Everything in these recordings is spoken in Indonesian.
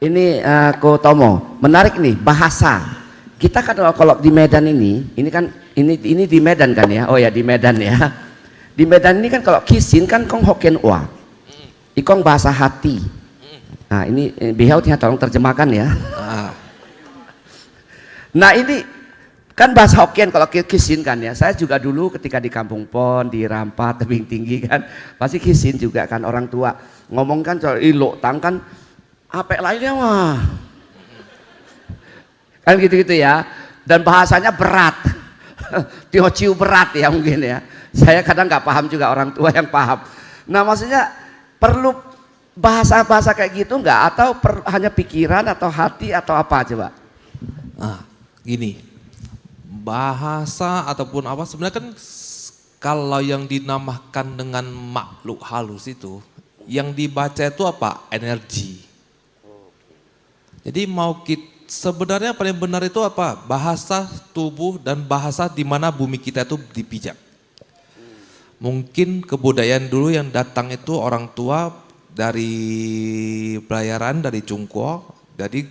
Ini Ko Tomo, menarik nih bahasa. Kita kan kalau di Medan ini kan ini di Medan kan ya. Oh ya di Medan ya. Di Medan ini kan kalau kisin kan kong Hokkien wa. Ikong bahasa hati. Nah, ini bihau tolong terjemahkan ya. Nah, ini kan bahasa Hokkien kalau kisin kan ya. Saya juga dulu ketika di Kampung Pon, di Rampat, tebing tinggi kan, pasti kisin juga kan orang tua ngomong kan soal ilo tang kan apa lainnya mah kan gitu-gitu ya, dan bahasanya berat. Tiociu berat ya mungkin ya, saya kadang nggak paham juga, orang tua yang paham. Nah maksudnya perlu bahasa-bahasa kayak gitu nggak, atau hanya pikiran atau hati atau apa coba? Gini, bahasa ataupun apa sebenarnya kan kalau yang dinamakan dengan makhluk halus itu yang dibaca itu apa? Energi. Jadi sebenarnya paling benar itu apa? Bahasa tubuh dan bahasa di mana bumi kita itu dipijak. Mungkin kebudayaan dulu yang datang itu orang tua dari pelayaran, dari Cungkuo, jadi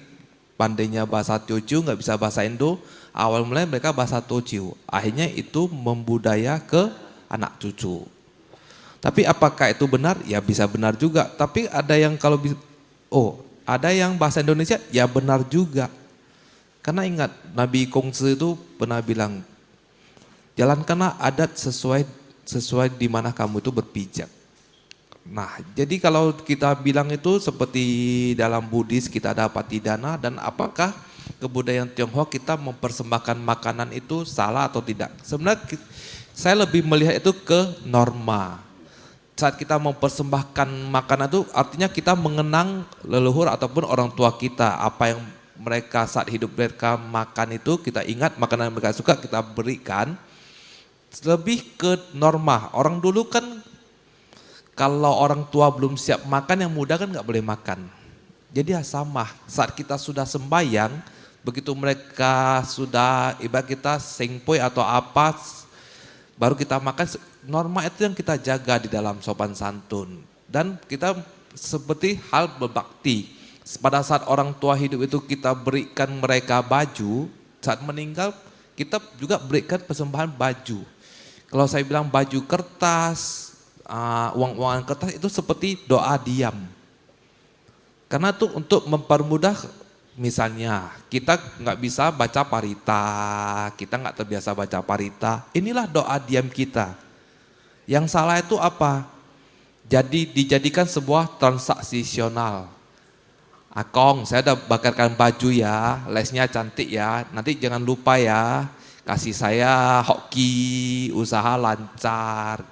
pandainya bahasa Teochew, nggak bisa bahasa Indo, awal mulai mereka bahasa Teochew. Akhirnya itu membudaya ke anak cucu. Tapi apakah itu benar? Ya bisa benar juga. Tapi ada yang ada yang bahasa Indonesia ya benar juga. Karena ingat Nabi Kongsi itu pernah bilang, jalankanlah adat sesuai di mana kamu itu berpijak. Nah, jadi kalau kita bilang itu seperti dalam Buddhis kita ada patidana, dan apakah kebudayaan Tionghoa kita mempersembahkan makanan itu salah atau tidak? Sebenarnya saya lebih melihat itu ke norma. Saat kita mempersembahkan makanan itu artinya kita mengenang leluhur ataupun orang tua kita, apa yang mereka saat hidup mereka makan itu kita ingat, makanan yang mereka suka kita berikan. Lebih ke norma. Orang dulu kan kalau orang tua belum siap makan, yang muda kan nggak boleh makan. Jadi ya sama, saat kita sudah sembahyang, begitu mereka sudah ibarat kita sengpoi atau apa, baru kita makan. Norma itu yang kita jaga di dalam sopan santun. Dan kita seperti hal berbakti. Pada saat orang tua hidup itu kita berikan mereka baju, saat meninggal kita juga berikan persembahan baju. Kalau saya bilang baju kertas, uang-uangan kertas itu seperti doa diam. Karena itu untuk mempermudah, misalnya kita nggak bisa baca parita, kita nggak terbiasa baca parita, inilah doa diam kita. Yang salah itu apa? Jadi dijadikan sebuah transaksional. Akong, saya udah bakarkan baju ya, lesnya cantik ya, nanti jangan lupa ya, kasih saya hoki, usaha lancar.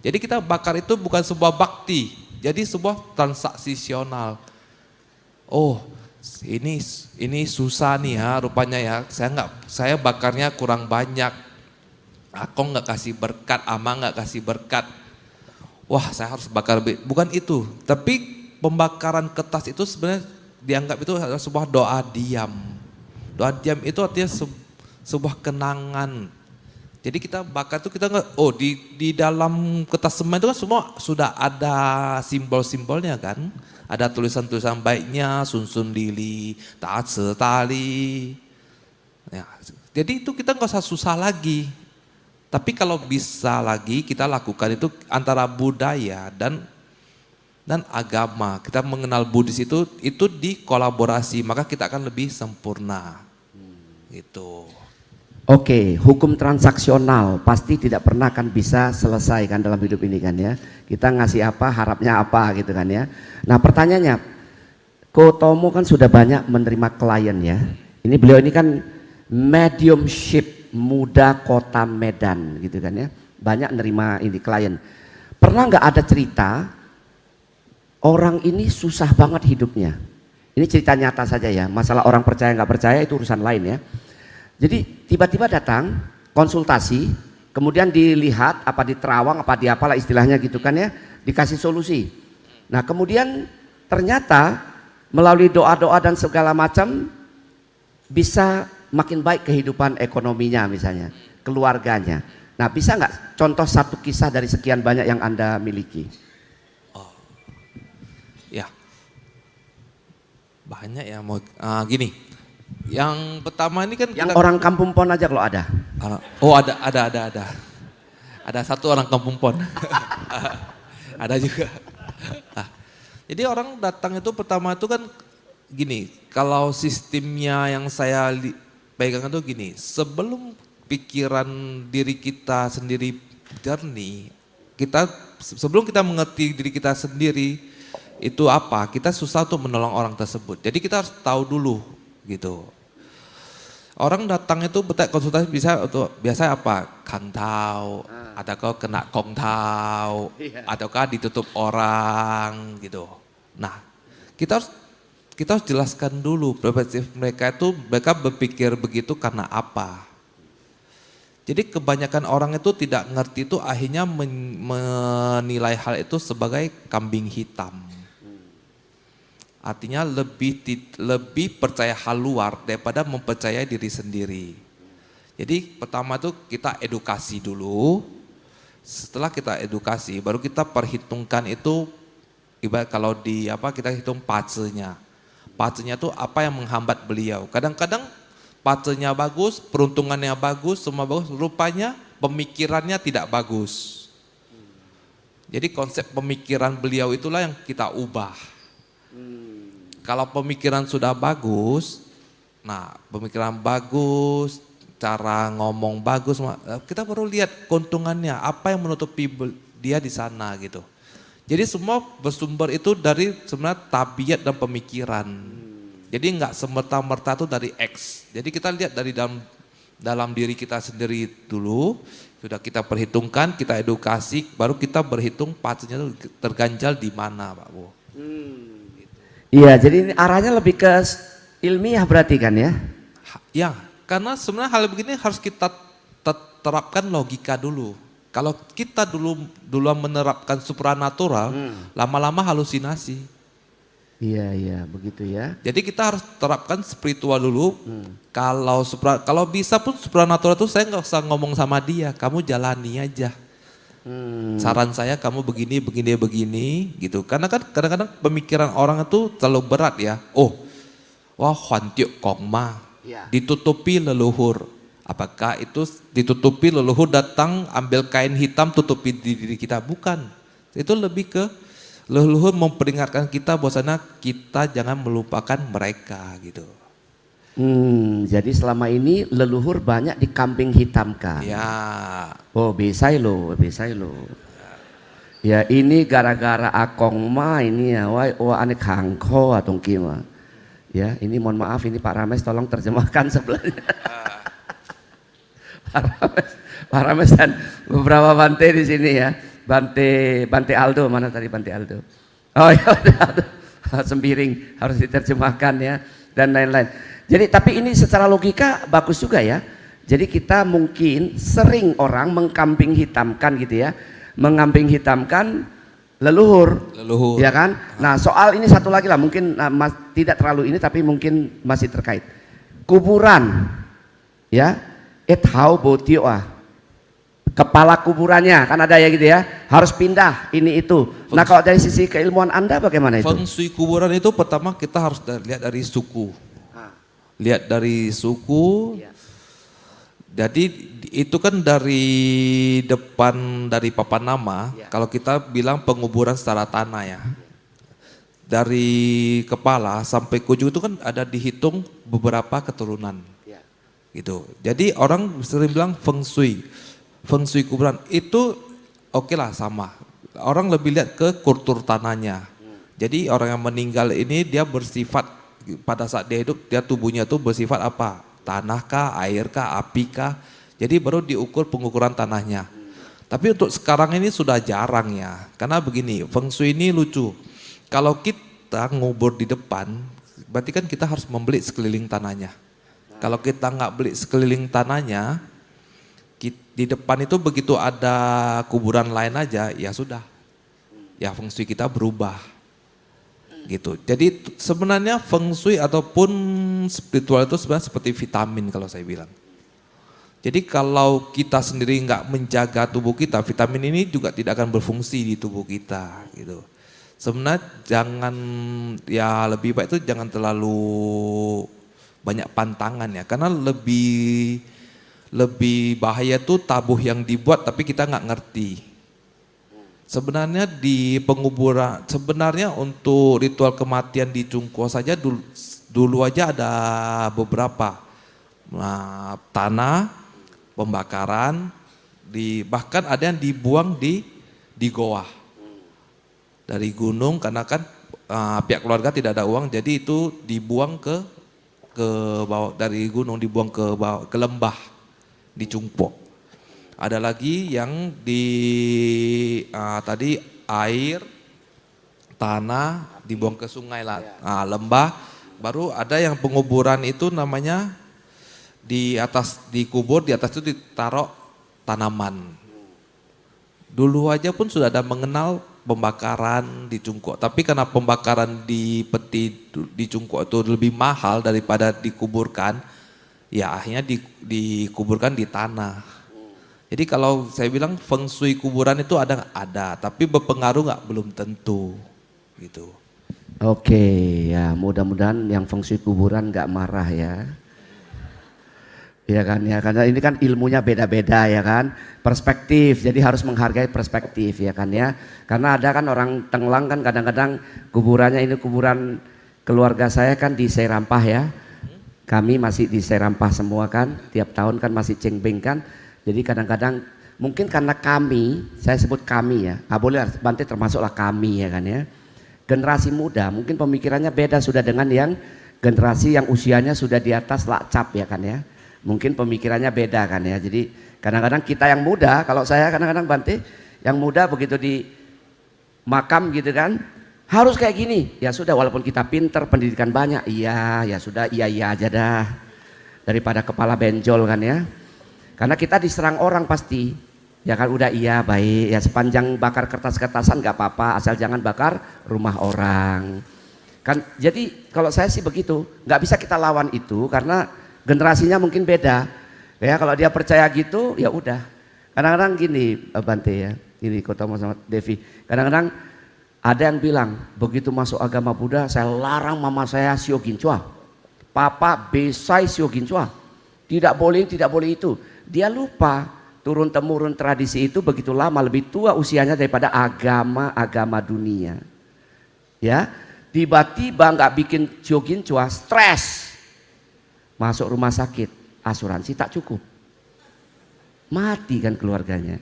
Jadi kita bakar itu bukan sebuah bakti, jadi sebuah transaksional. Oh, ini susah nih ya rupanya ya, saya bakarnya kurang banyak. Akong nggak kasih berkat, ama nggak kasih berkat. Wah, saya harus bakar lebih. Bukan itu, tapi pembakaran kertas itu sebenarnya dianggap itu adalah sebuah doa diam. Doa diam itu artinya sebuah kenangan. Jadi kita bakar itu kita nggak, di dalam kertas semen itu kan semua sudah ada simbol-simbolnya kan. Ada tulisan-tulisan baiknya, sun lili, taat setali. Ya, jadi itu kita nggak usah susah lagi. Tapi kalau bisa lagi kita lakukan itu antara budaya dan agama. Kita mengenal Buddhis itu dikolaborasi, maka kita akan lebih sempurna. Gitu. Oke, hukum transaksional pasti tidak pernah akan bisa selesai kan dalam hidup ini kan ya. Kita ngasih apa, harapnya apa gitu kan ya. Nah pertanyaannya, Ko Tomo kan sudah banyak menerima klien ya. Ini beliau ini kan mediumship muda kota Medan gitu kan ya, banyak nerima ini klien. Pernah nggak ada cerita orang ini susah banget hidupnya? Ini cerita nyata saja ya, masalah orang percaya nggak percaya itu urusan lain ya. Jadi tiba-tiba datang konsultasi, kemudian dilihat apa di terawang apa di apalah istilahnya gitu kan ya, dikasih solusi. Nah kemudian ternyata melalui doa-doa dan segala macam bisa makin baik kehidupan ekonominya misalnya, keluarganya. Nah bisa nggak contoh satu kisah dari sekian banyak yang Anda miliki? Ya, Banyak ya mau gini. Yang pertama ini kan Yang orang kampung pon aja kalau ada. oh ada. Ada satu orang kampung pon. Ada juga. Nah, jadi orang datang itu pertama itu kan gini, kalau sistemnya yang saya pegang itu gini, sebelum pikiran diri kita sendiri jernih, sebelum kita mengerti diri kita sendiri itu apa, kita susah untuk menolong orang tersebut. Jadi kita harus tahu dulu gitu. Orang datang itu konsultasi biasa apa? Kang tau, ataukah kena kong tau, ataukah ditutup orang gitu. Nah, kita harus jelaskan dulu perspektif mereka berpikir begitu karena apa. Jadi kebanyakan orang itu tidak ngerti itu akhirnya menilai hal itu sebagai kambing hitam. Artinya lebih percaya hal luar daripada mempercayai diri sendiri. Jadi pertama itu kita edukasi dulu. Setelah kita edukasi, baru kita perhitungkan itu, ibarat kalau kita hitung patsenya. Patsenya itu apa yang menghambat beliau. Kadang-kadang patsenya bagus, peruntungannya bagus, semua bagus. Rupanya pemikirannya tidak bagus. Jadi konsep pemikiran beliau itulah yang kita ubah. Kalau pemikiran sudah bagus, pemikiran bagus, cara ngomong bagus, kita baru lihat keuntungannya, apa yang menutupi dia di sana gitu. Jadi semua bersumber itu dari sebenarnya tabiat dan pemikiran. Jadi nggak semerta-merta itu dari X. Jadi kita lihat dari dalam diri kita sendiri dulu, sudah kita perhitungkan, kita edukasi, baru kita berhitung patsnya itu terganjal di mana, Pak Bu. Iya, jadi ini arahnya lebih ke ilmiah berarti kan ya? Ya, karena sebenarnya hal begini harus kita terapkan logika dulu. Kalau kita dulu menerapkan supranatural, lama-lama halusinasi. Iya, begitu ya. Jadi kita harus terapkan spiritual dulu. Kalau bisa pun supranatural itu saya nggak usah ngomong sama dia, kamu jalani aja. Saran saya kamu begini gitu. Karena kan kadang-kadang pemikiran orang itu terlalu berat ya. Huantiuk kongma, ditutupi leluhur. Apakah itu ditutupi leluhur datang ambil kain hitam tutupi diri kita? Bukan. Itu lebih ke leluhur memperingatkan kita bahwasanya kita jangan melupakan mereka gitu. Jadi selama ini leluhur banyak dikambing hitamkan. Ya. Oh, besai lo. Ya ini gara-gara akong ma ini ya, wah aneh kangko atau kima. Ya ini mohon maaf ini Pak Rames tolong terjemahkan sebelahnya. Pak Rames dan beberapa Bante di sini ya. Bante Aldo, mana tadi Bante Aldo? Oh ya Aldo. Sembiring harus diterjemahkan ya dan lain-lain. Jadi tapi ini secara logika bagus juga ya. Jadi kita mungkin sering orang mengkambing hitamkan gitu ya. Mengambing hitamkan leluhur. Ya kan? Nah, soal ini satu lagi lah mungkin tidak terlalu ini tapi mungkin masih terkait. Kuburan. Ya. Kepala kuburannya kan ada ya gitu ya. Harus pindah ini itu. Nah, kalau dari sisi keilmuan Anda bagaimana itu? Feng Shui kuburan itu pertama kita harus lihat dari suku. Lihat dari suku, jadi itu kan dari depan dari papan nama, kalau kita bilang penguburan secara tanah ya. Dari kepala sampai ke ujung itu kan ada dihitung beberapa keturunan. Gitu. Jadi orang sering bilang Feng Shui kuburan itu oke lah sama. Orang lebih lihat ke kultur tanahnya. Jadi orang yang meninggal ini dia bersifat pada saat dia hidup, dia tubuhnya tuh bersifat apa? Tanah kah, air kah, api kah? Jadi baru diukur pengukuran tanahnya. Tapi untuk sekarang ini sudah jarang ya. Karena begini, Feng Shui ini lucu. Kalau kita ngubur di depan, berarti kan kita harus membeli sekeliling tanahnya. Kalau kita nggak beli sekeliling tanahnya, di depan itu begitu ada kuburan lain aja, ya sudah. Ya Feng Shui kita berubah. Gitu. Jadi sebenarnya Feng Shui ataupun spiritual itu sebenarnya seperti vitamin kalau saya bilang. Jadi kalau kita sendiri nggak menjaga tubuh kita, vitamin ini juga tidak akan berfungsi di tubuh kita. Gitu. sebenarnya jangan, ya lebih baik itu jangan terlalu banyak pantangan ya, karena lebih bahaya tuh tabuh yang dibuat tapi kita nggak ngerti. Sebenarnya di penguburan, sebenarnya untuk ritual kematian di Cungkuo saja dulu aja ada beberapa. Nah, tanah, pembakaran, bahkan ada yang dibuang di goa. Dari gunung, karena kan pihak keluarga tidak ada uang, jadi itu dibuang ke bawah, dari gunung dibuang ke bawah, ke lembah di Cungkuo. Ada lagi yang tadi air, tanah dibuang ke sungai lah, lembah. Baru ada yang penguburan itu namanya dikubur, di atas itu ditaruh tanaman. Dulu aja pun sudah ada mengenal pembakaran di Cungkuo, tapi karena pembakaran di peti di Cungkuo itu lebih mahal daripada dikuburkan, ya akhirnya dikuburkan di tanah. Jadi kalau saya bilang feng shui kuburan itu ada, tapi berpengaruh nggak, belum tentu gitu. Oke, ya mudah-mudahan yang feng shui kuburan nggak marah ya. Ya kan ya, karena ini kan ilmunya beda-beda ya kan, perspektif, jadi harus menghargai perspektif ya kan ya. Karena ada kan orang Tenglang kan kadang-kadang kuburannya, ini kuburan keluarga saya kan di Serampah ya. Kami masih di Serampah semua kan, tiap tahun kan masih cengbeng kan. Jadi kadang-kadang mungkin karena kami, saya sebut kami ya, boleh Bante termasuklah kami ya kan ya. Generasi muda mungkin pemikirannya beda sudah dengan yang generasi yang usianya sudah di atas lakcap ya kan ya. Mungkin pemikirannya beda kan ya. Jadi kadang-kadang kita yang muda, kalau saya kadang-kadang Bante yang muda begitu di makam gitu kan, harus kayak gini. Ya sudah, walaupun kita pinter, pendidikan banyak, iya ya sudah, iya aja dah. Daripada kepala benjol kan ya. Karena kita diserang orang pasti, ya kan, udah iya baik, ya sepanjang bakar kertas-kertasan gak apa-apa, asal jangan bakar rumah orang. Kan jadi kalau saya sih begitu, nggak bisa kita lawan itu karena generasinya mungkin beda. Ya kalau dia percaya gitu, ya udah. Kadang-kadang gini Bante ya, ini Kotomo sama Devi, kadang-kadang ada yang bilang begitu masuk agama Buddha, saya larang mama saya Sio Ginchua, papa besai Sio Ginchua, tidak boleh itu. Dia lupa turun temurun tradisi itu begitu lama, lebih tua usianya daripada agama dunia. Ya, tiba-tiba nggak bikin Sio Ginchua, stres, masuk rumah sakit, asuransi tak cukup, mati kan keluarganya.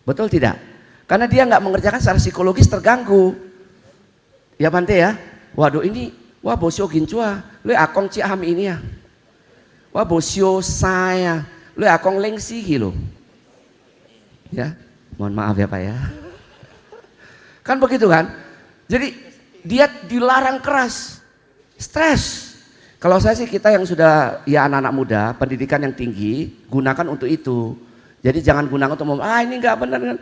Betul tidak? Karena dia nggak mengerjakan secara psikologis, terganggu. Ya Bante ya, waduh ini, wah bosio Ginchua, lu akong ciam ini ya, wah bosio saya, lu akong lengsi gitu. Ya, mohon maaf ya Pak ya. Kan begitu kan? Jadi dia dilarang keras, stres. Kalau saya sih, kita yang sudah ya anak-anak muda, pendidikan yang tinggi, gunakan untuk itu. Jadi jangan gunakan untuk ini enggak benar.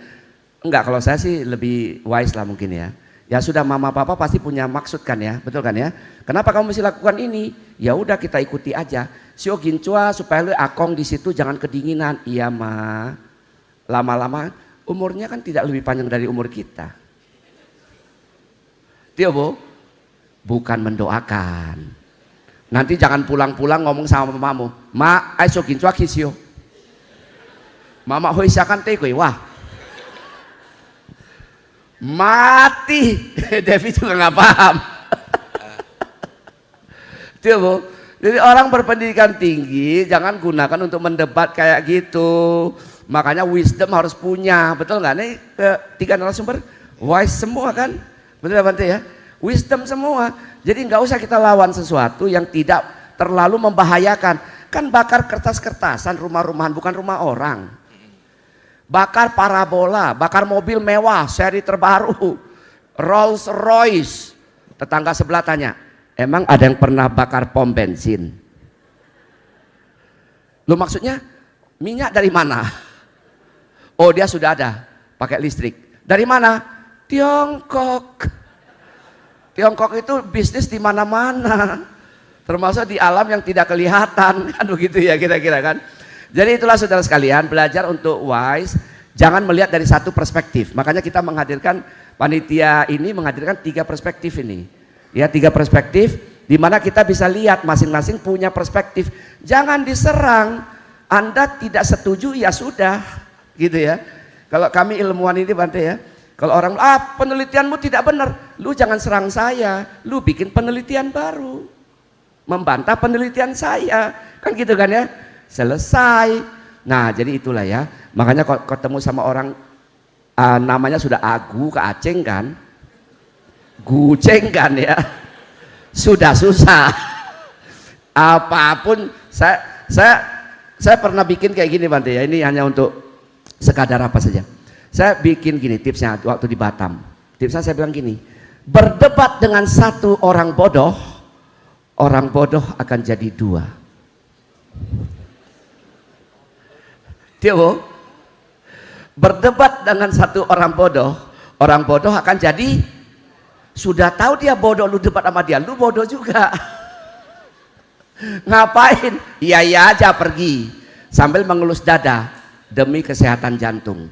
Enggak, kalau saya sih lebih wise lah mungkin ya. Ya sudah, mama papa pasti punya maksud kan ya, betul kan ya? Kenapa kamu mesti lakukan ini? Ya udah, kita ikuti aja. Sio Ginchua supaya lu akong di situ jangan kedinginan. Iya ma. Lama-lama umurnya kan tidak lebih panjang dari umur kita. Tio Bu, bukan mendoakan. Nanti jangan pulang-pulang ngomong sama mamamu, ma, ai Sio Ginchua kisio. Mama hoisakan teh koi wah. Mati. Devi juga nggak paham. Tio Bu, jadi orang berpendidikan tinggi jangan gunakan untuk mendebat kayak gitu. Makanya wisdom harus punya, betul nggak? Nih tiga narasumber wise semua kan, betul ya Bante ya? Wisdom semua. Jadi nggak usah kita lawan sesuatu yang tidak terlalu membahayakan. Kan bakar kertas-kertasan rumah-rumahan, bukan rumah orang. Bakar parabola, bakar mobil mewah, seri terbaru, Rolls Royce. Tetangga sebelah tanya, emang ada yang pernah bakar pom bensin? Lu maksudnya minyak dari mana? Oh dia sudah ada, pakai listrik. Dari mana? Tiongkok. Tiongkok itu bisnis di mana-mana, termasuk di alam yang tidak kelihatan, kan begitu ya kira-kira kan. Jadi itulah saudara sekalian, belajar untuk wise, jangan melihat dari satu perspektif. Makanya kita menghadirkan Panitia ini menghadirkan 3 perspektif ini. Ya, 3 perspektif di mana kita bisa lihat masing-masing punya perspektif. Jangan diserang. Anda tidak setuju ya sudah, gitu ya. Kalau kami ilmuwan ini Bante ya, kalau orang penelitianmu tidak benar, lu jangan serang saya, lu bikin penelitian baru, membantah penelitian saya, kan gitu kan ya, selesai. Nah jadi itulah ya, makanya kalau ketemu sama orang namanya sudah Agu ke Aceng kan, Guceng kan ya, sudah susah. Apapun saya pernah bikin kayak gini Bante ya, ini hanya untuk sekadar apa saja. Saya bikin gini tipsnya waktu di Batam. Tipsnya saya bilang gini, berdebat dengan satu orang bodoh akan jadi 2. Tio, berdebat dengan satu orang bodoh akan jadi, sudah tahu dia bodoh, lu debat sama dia, lu bodoh juga. Ngapain? Iya aja pergi sambil mengelus dada demi kesehatan jantung.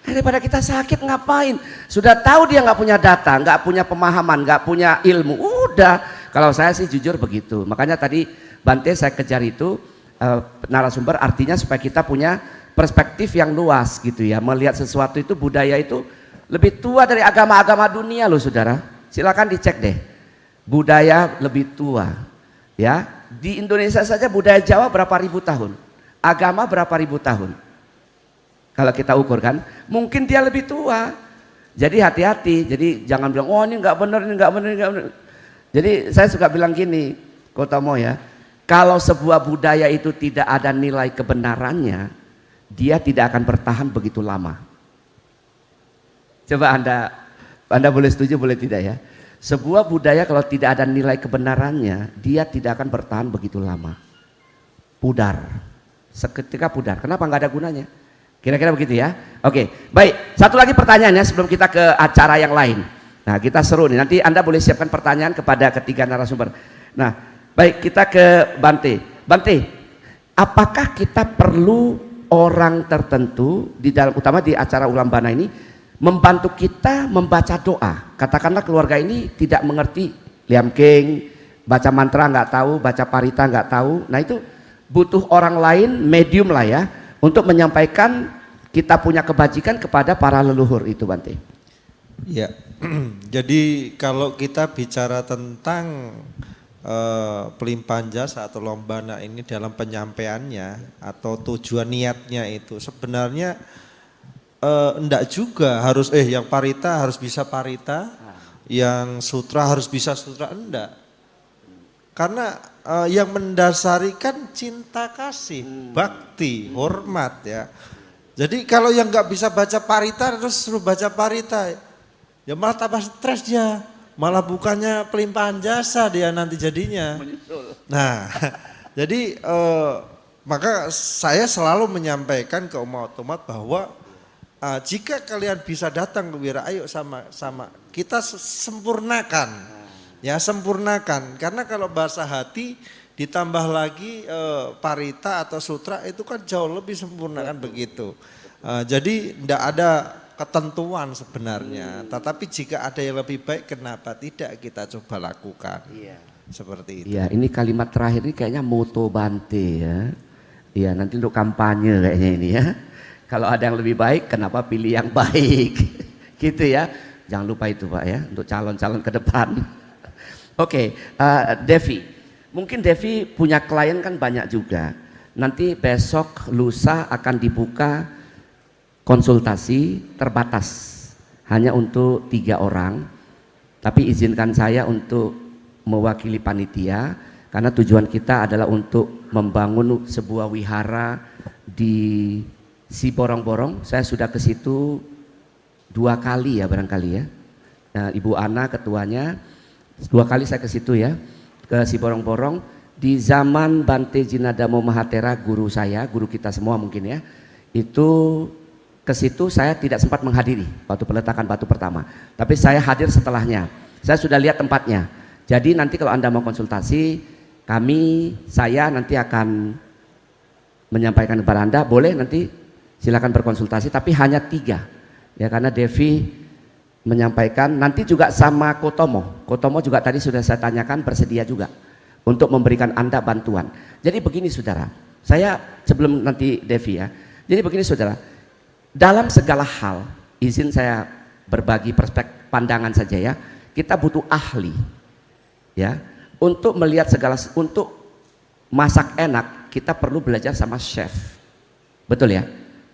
Daripada kita sakit ngapain? Sudah tahu dia nggak punya data, nggak punya pemahaman, nggak punya ilmu. Udah, kalau saya sih jujur begitu. Makanya tadi Bante saya kejar itu narasumber, artinya supaya kita punya perspektif yang luas gitu ya. Melihat sesuatu itu, budaya itu lebih tua dari agama-agama dunia loh saudara. Silakan dicek deh. Budaya lebih tua. Ya, di Indonesia saja budaya Jawa berapa ribu tahun, agama berapa ribu tahun. Kalau kita ukur kan, mungkin dia lebih tua. Jadi hati-hati. Jadi jangan bilang, oh ini nggak benar, ini nggak benar, ini nggak benar. Jadi saya suka bilang gini, Kotomo ya, kalau sebuah budaya itu tidak ada nilai kebenarannya, dia tidak akan bertahan begitu lama. Coba Anda boleh setuju, boleh tidak ya. Sebuah budaya kalau tidak ada nilai kebenarannya, dia tidak akan bertahan begitu lama. Pudar, seketika pudar. Kenapa nggak ada gunanya? Kira-kira begitu ya. Oke, baik. Satu lagi pertanyaannya sebelum kita ke acara yang lain. Nah, kita seru nih. Nanti Anda boleh siapkan pertanyaan kepada ketiga narasumber. Nah, baik, kita ke Bante. Bante, apakah kita perlu orang tertentu di dalam, utama di acara Ulambana ini, membantu kita membaca doa? Katakanlah keluarga ini tidak mengerti Liam King, baca mantra nggak tahu, baca parita nggak tahu. Nah itu butuh orang lain, medium lah ya, untuk menyampaikan kita punya kebajikan kepada para leluhur itu Bante. Ya, jadi kalau kita bicara tentang pelimpahan jasa atau lombana ini dalam penyampaiannya atau tujuan niatnya itu sebenarnya enggak juga harus yang parita harus bisa parita, yang sutra harus bisa sutra, enggak. Karena yang mendasari kan cinta kasih, bakti, hormat ya. Jadi kalau yang nggak bisa baca parita terus suruh baca parita, ya malah tambah stres dia, malah bukannya pelimpahan jasa dia nanti jadinya. Nah, jadi maka saya selalu menyampaikan ke umat-umat bahwa jika kalian bisa datang ke Wira, ayo sama kita sempurnakan, ya sempurnakan. Karena kalau bahasa hati ditambah lagi parita atau sutra itu kan jauh lebih sempurna kan begitu. Jadi tidak ada ketentuan sebenarnya, tetapi jika ada yang lebih baik kenapa tidak kita coba lakukan. Iya. Seperti itu. Iya, ini kalimat terakhir ini kayaknya moto Bante ya. Iya, nanti untuk kampanye kayaknya ini ya. Kalau ada yang lebih baik, kenapa pilih yang baik? Gitu ya. Jangan lupa itu Pak ya, untuk calon-calon ke depan. Oke, Devi. Mungkin Devi punya klien kan banyak juga. Nanti besok lusa akan dibuka konsultasi terbatas. Hanya untuk 3 orang. Tapi izinkan saya untuk mewakili panitia. Karena tujuan kita adalah untuk membangun sebuah wihara di Siborong-Borong. Saya sudah ke situ 2 kali ya barangkali ya. Nah, Ibu Ana ketuanya, 2 kali saya ke situ ya. Ke Siborong-Borong di zaman Bante Jinadamo Mahatera, guru saya, guru kita semua mungkin ya. Itu ke situ saya tidak sempat menghadiri waktu peletakan batu pertama. Tapi saya hadir setelahnya. Saya sudah lihat tempatnya. Jadi nanti kalau Anda mau konsultasi, saya nanti akan menyampaikan kepada Anda, boleh nanti silakan berkonsultasi, tapi hanya 3 ya, karena Devi menyampaikan, nanti juga sama Kotomo. Kotomo juga tadi sudah saya tanyakan bersedia juga untuk memberikan Anda bantuan. Jadi begini saudara, saya sebelum nanti Devi ya. Jadi begini saudara, dalam segala hal, izin saya berbagi perspektif pandangan saja ya. Kita butuh ahli ya untuk melihat segala, untuk masak enak kita perlu belajar sama chef. Betul ya?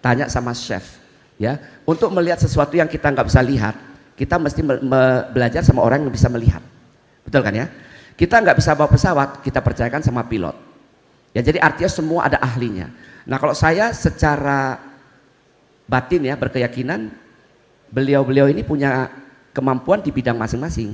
Tanya sama chef ya. Untuk melihat sesuatu yang kita nggak bisa lihat, kita mesti belajar sama orang yang bisa melihat. Betul kan ya? Kita nggak bisa bawa pesawat, kita percayakan sama pilot. Ya, jadi artinya semua ada ahlinya. Nah, kalau saya secara batin ya berkeyakinan beliau-beliau ini punya kemampuan di bidang masing-masing.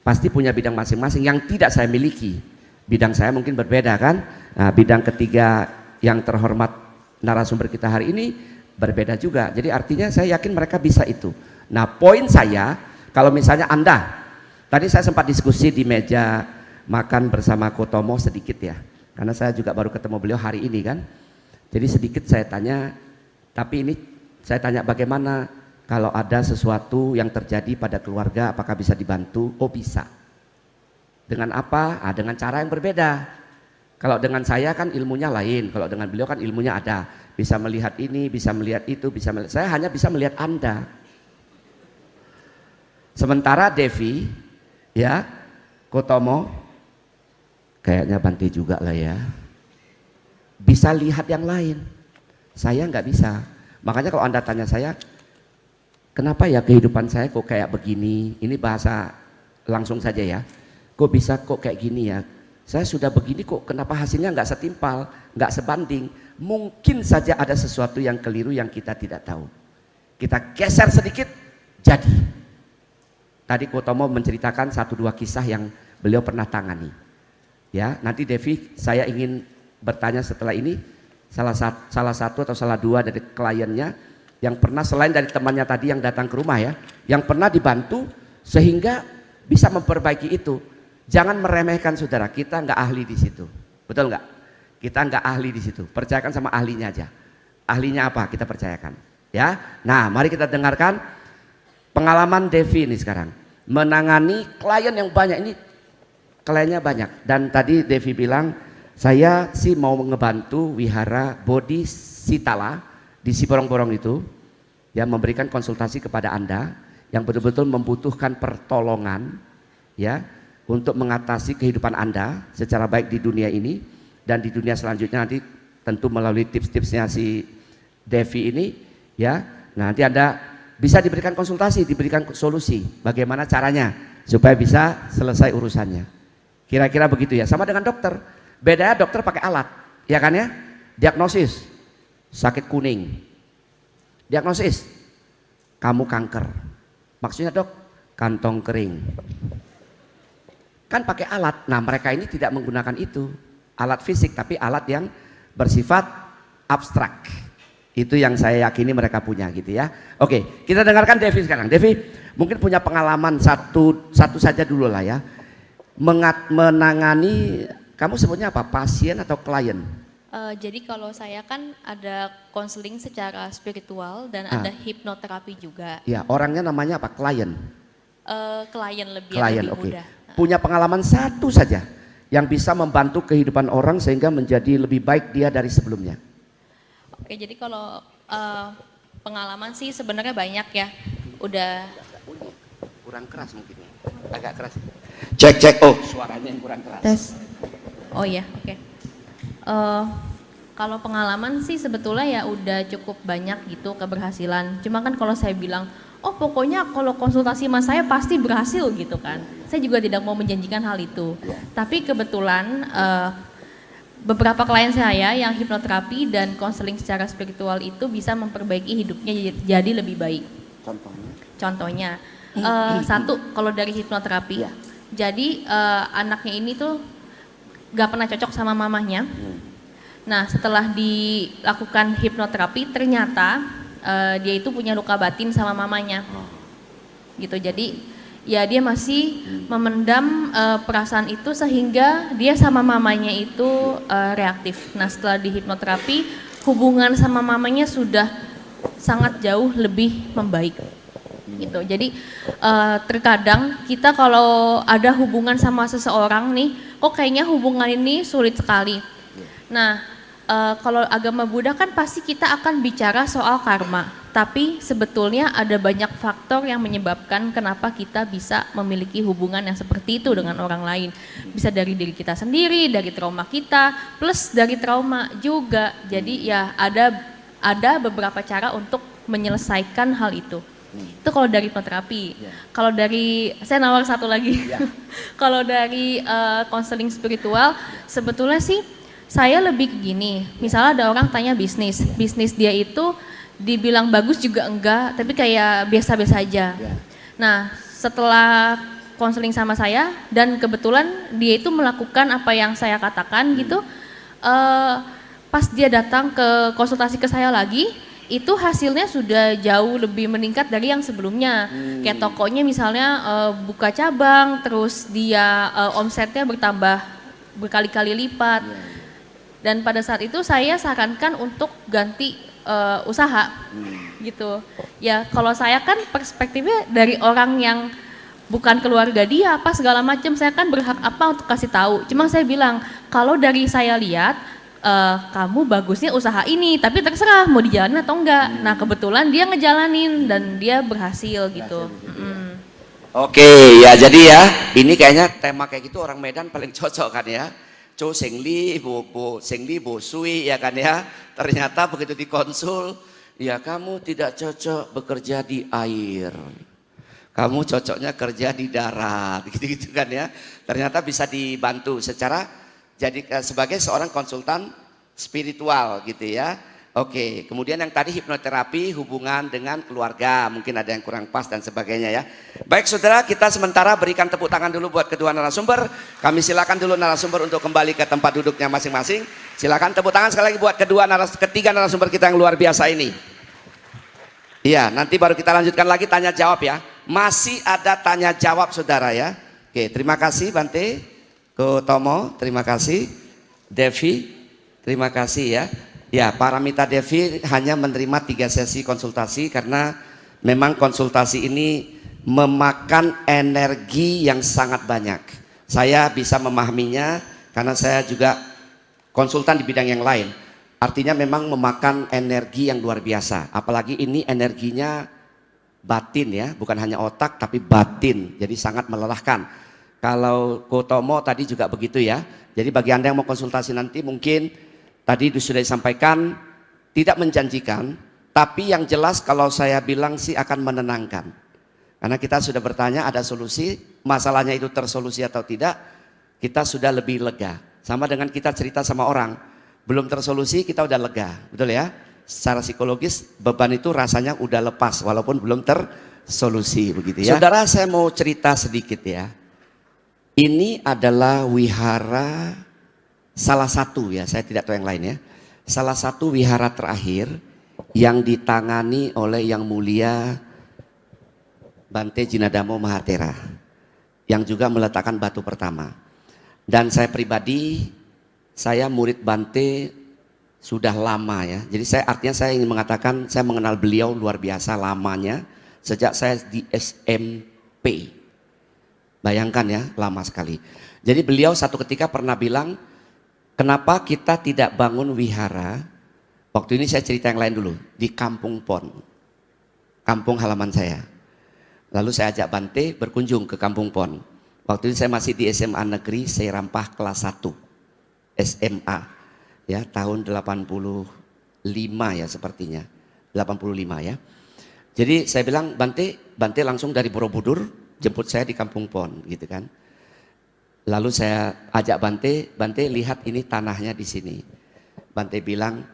Pasti punya bidang masing-masing yang tidak saya miliki. Bidang saya mungkin berbeda kan. Nah, bidang ketiga yang terhormat narasumber kita hari ini berbeda juga. Jadi artinya saya yakin mereka bisa itu. Nah, poin saya, kalau misalnya Anda, tadi saya sempat diskusi di meja makan bersama Kotomo sedikit ya, karena saya juga baru ketemu beliau hari ini kan. Jadi sedikit saya tanya, tapi ini saya tanya bagaimana kalau ada sesuatu yang terjadi pada keluarga, apakah bisa dibantu? Oh bisa. Dengan apa? Ah, dengan cara yang berbeda. Kalau dengan saya kan ilmunya lain, kalau dengan beliau kan ilmunya ada. Bisa melihat ini, bisa melihat itu, bisa melihat. Saya hanya bisa melihat Anda. Sementara Devi, ya, Kotomo, kayaknya Bante juga lah ya, bisa lihat yang lain. Saya nggak bisa. Makanya kalau Anda tanya saya, kenapa ya kehidupan saya kok kayak begini? Ini bahasa langsung saja ya. Kok bisa kok kayak gini ya? Saya sudah begini kok, kenapa hasilnya nggak setimpal, nggak sebanding? Mungkin saja ada sesuatu yang keliru yang kita tidak tahu. Kita geser sedikit, jadi. Tadi Kotomo menceritakan 1-2 kisah yang beliau pernah tangani. Ya, nanti Devi saya ingin bertanya setelah ini salah satu atau salah 2 dari kliennya yang pernah selain dari temannya tadi yang datang ke rumah ya, yang pernah dibantu sehingga bisa memperbaiki itu. Jangan meremehkan saudara, kita nggak ahli di situ, betul nggak? Kita nggak ahli di situ, percayakan sama ahlinya aja. Ahlinya apa? Kita percayakan. Ya, nah mari kita dengarkan pengalaman Devi ini sekarang. Menangani klien yang banyak, ini kliennya banyak. Dan tadi Devi bilang, saya sih mau ngebantu Wihara Bodhi Sitala di Siborong-Borong itu, ya, memberikan konsultasi kepada Anda yang betul-betul membutuhkan pertolongan, ya, untuk mengatasi kehidupan Anda secara baik di dunia ini dan di dunia selanjutnya nanti tentu melalui tips-tipsnya si Devi ini, ya. Nah, nanti Anda bisa diberikan konsultasi, diberikan solusi bagaimana caranya supaya bisa selesai urusannya. Kira-kira begitu ya, sama dengan dokter. Bedanya dokter pakai alat, ya kan ya? Diagnosis, sakit kuning. Diagnosis, kamu kanker. Maksudnya dok, kantong kering. Kan pakai alat. Nah, mereka ini tidak menggunakan itu, alat fisik, tapi alat yang bersifat abstrak. Itu yang saya yakini mereka punya gitu ya. Oke, kita dengarkan Devi sekarang. Devi mungkin punya pengalaman satu saja dulu lah ya. Menangani, kamu sebutnya apa? Pasien atau klien? Jadi kalau saya kan ada konseling secara spiritual dan ada hipnoterapi juga. Ya, orangnya namanya apa? Klien. Klien lebih Oke. mudah. Punya pengalaman satu saja yang bisa membantu kehidupan orang sehingga menjadi lebih baik dia dari sebelumnya. Oke, jadi kalau pengalaman sih sebenarnya banyak ya. Udah kurang keras mungkin ya. Agak keras. Cek. Oh, suaranya yang kurang keras. tes. Oh iya, oke. Kalau pengalaman sih sebetulnya ya udah cukup banyak gitu keberhasilan. Cuma kan kalau saya bilang, oh pokoknya kalau konsultasi sama saya pasti berhasil gitu kan. Saya juga tidak mau menjanjikan hal itu. Tapi kebetulan beberapa klien saya yang hipnoterapi dan konseling secara spiritual itu bisa memperbaiki hidupnya jadi lebih baik. Contohnya, satu kalau dari hipnoterapi, jadi anaknya ini tuh gak pernah cocok sama mamahnya. Nah, setelah dilakukan hipnoterapi ternyata dia itu punya luka batin sama mamanya. Gitu. Jadi ya dia masih memendam perasaan itu sehingga dia sama mamanya itu reaktif. Nah, setelah di hipnoterapi hubungan sama mamanya sudah sangat jauh lebih membaik. gitu. Jadi terkadang kita kalau ada hubungan sama seseorang nih, kok kayaknya hubungan ini sulit sekali. Nah, kalau agama Buddha kan pasti kita akan bicara soal karma. Tapi sebetulnya ada banyak faktor yang menyebabkan kenapa kita bisa memiliki hubungan yang seperti itu dengan orang lain. Bisa dari diri kita sendiri, dari trauma kita, plus dari trauma juga. Jadi ya ada beberapa cara untuk menyelesaikan hal itu. Itu kalau dari hipnoterapi. Kalau dari, saya nawar satu lagi. Kalau dari konseling spiritual, sebetulnya sih saya lebih gini. Misalnya ada orang tanya bisnis dia itu dibilang bagus juga enggak, tapi kayak biasa-biasa aja. Nah, setelah konseling sama saya dan kebetulan dia itu melakukan apa yang saya katakan gitu, pas dia datang ke konsultasi ke saya lagi, itu hasilnya sudah jauh lebih meningkat dari yang sebelumnya. Kayak tokonya misalnya buka cabang, terus dia omsetnya bertambah berkali-kali lipat. Dan pada saat itu saya sarankan untuk ganti usaha gitu. Ya kalau saya kan perspektifnya dari orang yang bukan keluarga dia apa segala macam, saya kan berhak apa untuk kasih tahu. Cuma saya bilang kalau dari saya lihat kamu bagusnya usaha ini, tapi terserah mau dijalanin atau enggak. Nah kebetulan dia ngejalanin dan dia berhasil gitu. Oke, ya jadi ya ini kayaknya tema kayak gitu orang Medan paling cocok kan ya. Cho Sengli, Bu Sengli, Bu Sui ya kan ya. Ternyata begitu dikonsul, ya kamu tidak cocok bekerja di air. Kamu cocoknya kerja di darat, gitu-gitu kan ya. Ternyata bisa dibantu secara jadi sebagai seorang konsultan spiritual gitu ya. Oke, kemudian yang tadi hipnoterapi hubungan dengan keluarga, mungkin ada yang kurang pas dan sebagainya ya. Baik saudara, kita sementara berikan tepuk tangan dulu buat kedua narasumber. Kami silakan dulu narasumber untuk kembali ke tempat duduknya masing-masing. Silakan tepuk tangan sekali lagi buat ketiga narasumber kita yang luar biasa ini. Iya, nanti baru kita lanjutkan lagi tanya jawab ya. Masih ada tanya jawab saudara ya. Oke, terima kasih Bante, Ko Tomo, terima kasih. Devi, terima kasih ya. Ya, Paramita Devi hanya menerima 3 sesi konsultasi karena memang konsultasi ini memakan energi yang sangat banyak. Saya bisa memahaminya karena saya juga konsultan di bidang yang lain. Artinya memang memakan energi yang luar biasa. Apalagi ini energinya batin ya, bukan hanya otak tapi batin. Jadi sangat melelahkan. Kalau Kotomo tadi juga begitu ya. Jadi bagi Anda yang mau konsultasi nanti mungkin tadi sudah disampaikan tidak menjanjikan, tapi yang jelas kalau saya bilang sih akan menenangkan. Karena kita sudah bertanya ada solusi, masalahnya itu tersolusi atau tidak, kita sudah lebih lega. Sama dengan kita cerita sama orang, belum tersolusi kita udah lega, betul ya? Secara psikologis beban itu rasanya udah lepas walaupun belum tersolusi begitu ya. Saudara, saya mau cerita sedikit ya. Ini adalah wihara salah satu ya, saya tidak tahu yang lain ya. Salah satu wihara terakhir yang ditangani oleh Yang Mulia Bante Jinadamo Mahatera yang juga meletakkan batu pertama. Dan saya pribadi, saya murid Bante sudah lama ya. Jadi artinya saya ingin mengatakan saya mengenal beliau luar biasa lamanya sejak saya di SMP. Bayangkan ya, lama sekali. Jadi beliau satu ketika pernah bilang, kenapa kita tidak bangun wihara? Waktu ini saya cerita yang lain dulu, di Kampung Pon, kampung halaman saya. Lalu saya ajak Bante berkunjung ke Kampung Pon. Waktu itu saya masih di SMA Negeri Seirampah kelas 1, SMA, ya tahun 85 ya sepertinya, 85 ya. Jadi saya bilang Bante langsung dari Borobudur jemput saya di Kampung Pon, gitu kan. Lalu saya ajak Bante lihat ini tanahnya di sini. Bante bilang,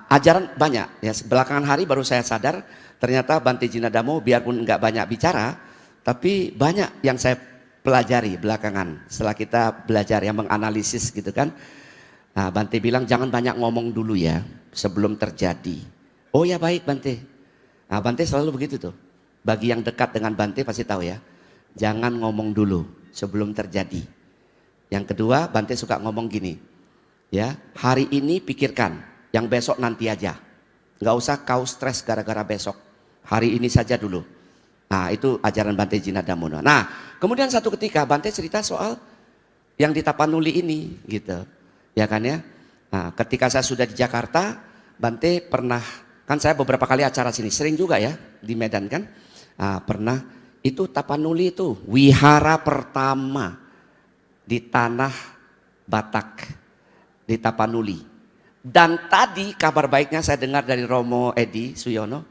ajaran banyak. Ya, belakangan hari baru saya sadar, ternyata Bante Jinadamo biarpun nggak banyak bicara, tapi banyak yang saya pelajari belakangan. Setelah kita belajar yang menganalisis gitu kan. Nah, Bante bilang jangan banyak ngomong dulu ya, sebelum terjadi. Oh ya baik Bante. Nah, Bante selalu begitu tuh. Bagi yang dekat dengan Bante pasti tahu ya, jangan ngomong dulu sebelum terjadi. Yang kedua, Bante suka ngomong gini, ya hari ini pikirkan, yang besok nanti aja. Nggak usah kau stres gara-gara besok, hari ini saja dulu. Nah, itu ajaran Bante Jinadamono. Nah, kemudian satu ketika Bante cerita soal yang di Tapanuli ini, gitu. Ya kan ya? Nah, ketika saya sudah di Jakarta, Bante pernah, kan saya beberapa kali acara sini, sering juga ya di Medan kan. Nah, pernah, itu Tapanuli itu wihara pertama di tanah Batak, di Tapanuli. Dan tadi kabar baiknya saya dengar dari Romo Edi Suyono,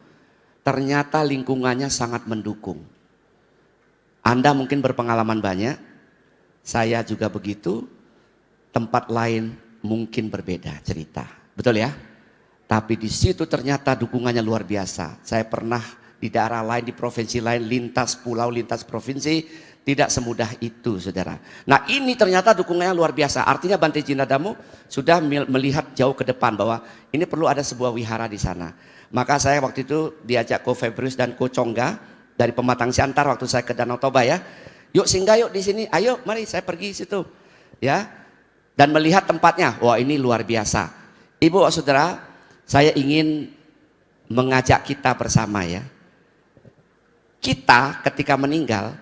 ternyata lingkungannya sangat mendukung. Anda mungkin berpengalaman banyak, saya juga begitu, tempat lain mungkin berbeda cerita, betul ya? Tapi di situ ternyata dukungannya luar biasa. Saya pernah di daerah lain, di provinsi lain, lintas pulau, lintas provinsi, tidak semudah itu, saudara. Nah, ini ternyata dukungannya luar biasa. Artinya Bante Jinadamo sudah melihat jauh ke depan bahwa ini perlu ada sebuah wihara di sana. Maka saya waktu itu diajak Ko Febrius dan Ko Chongga dari Pematang Siantar waktu saya ke Danau Toba ya. Yuk singgah yuk di sini. Ayo, mari saya pergi situ. Ya. Dan melihat tempatnya. Wah, ini luar biasa. Ibu, saudara, saya ingin mengajak kita bersama ya. Kita ketika meninggal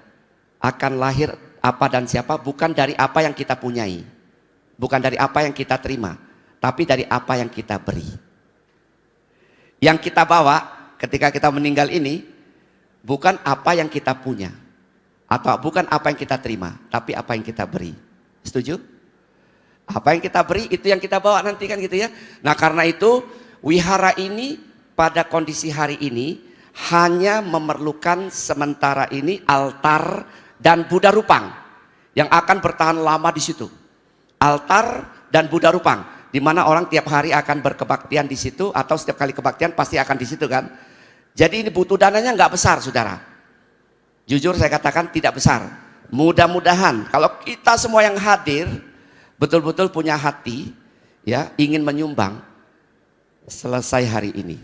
akan lahir apa dan siapa bukan dari apa yang kita punyai, bukan dari apa yang kita terima, tapi dari apa yang kita beri. Yang kita bawa ketika kita meninggal ini bukan apa yang kita punya atau bukan apa yang kita terima, tapi apa yang kita beri. Setuju? Apa yang kita beri itu yang kita bawa nanti kan gitu ya. Nah, karena itu wihara ini pada kondisi hari ini hanya memerlukan sementara ini altar dan Buddha Rupang yang akan bertahan lama di situ. Altar dan Buddha Rupang, di mana orang tiap hari akan berkebaktian di situ atau setiap kali kebaktian pasti akan di situ kan. Jadi ini butuh dananya nggak besar, saudara. Jujur saya katakan tidak besar. Mudah-mudahan kalau kita semua yang hadir betul-betul punya hati, ya ingin menyumbang selesai hari ini.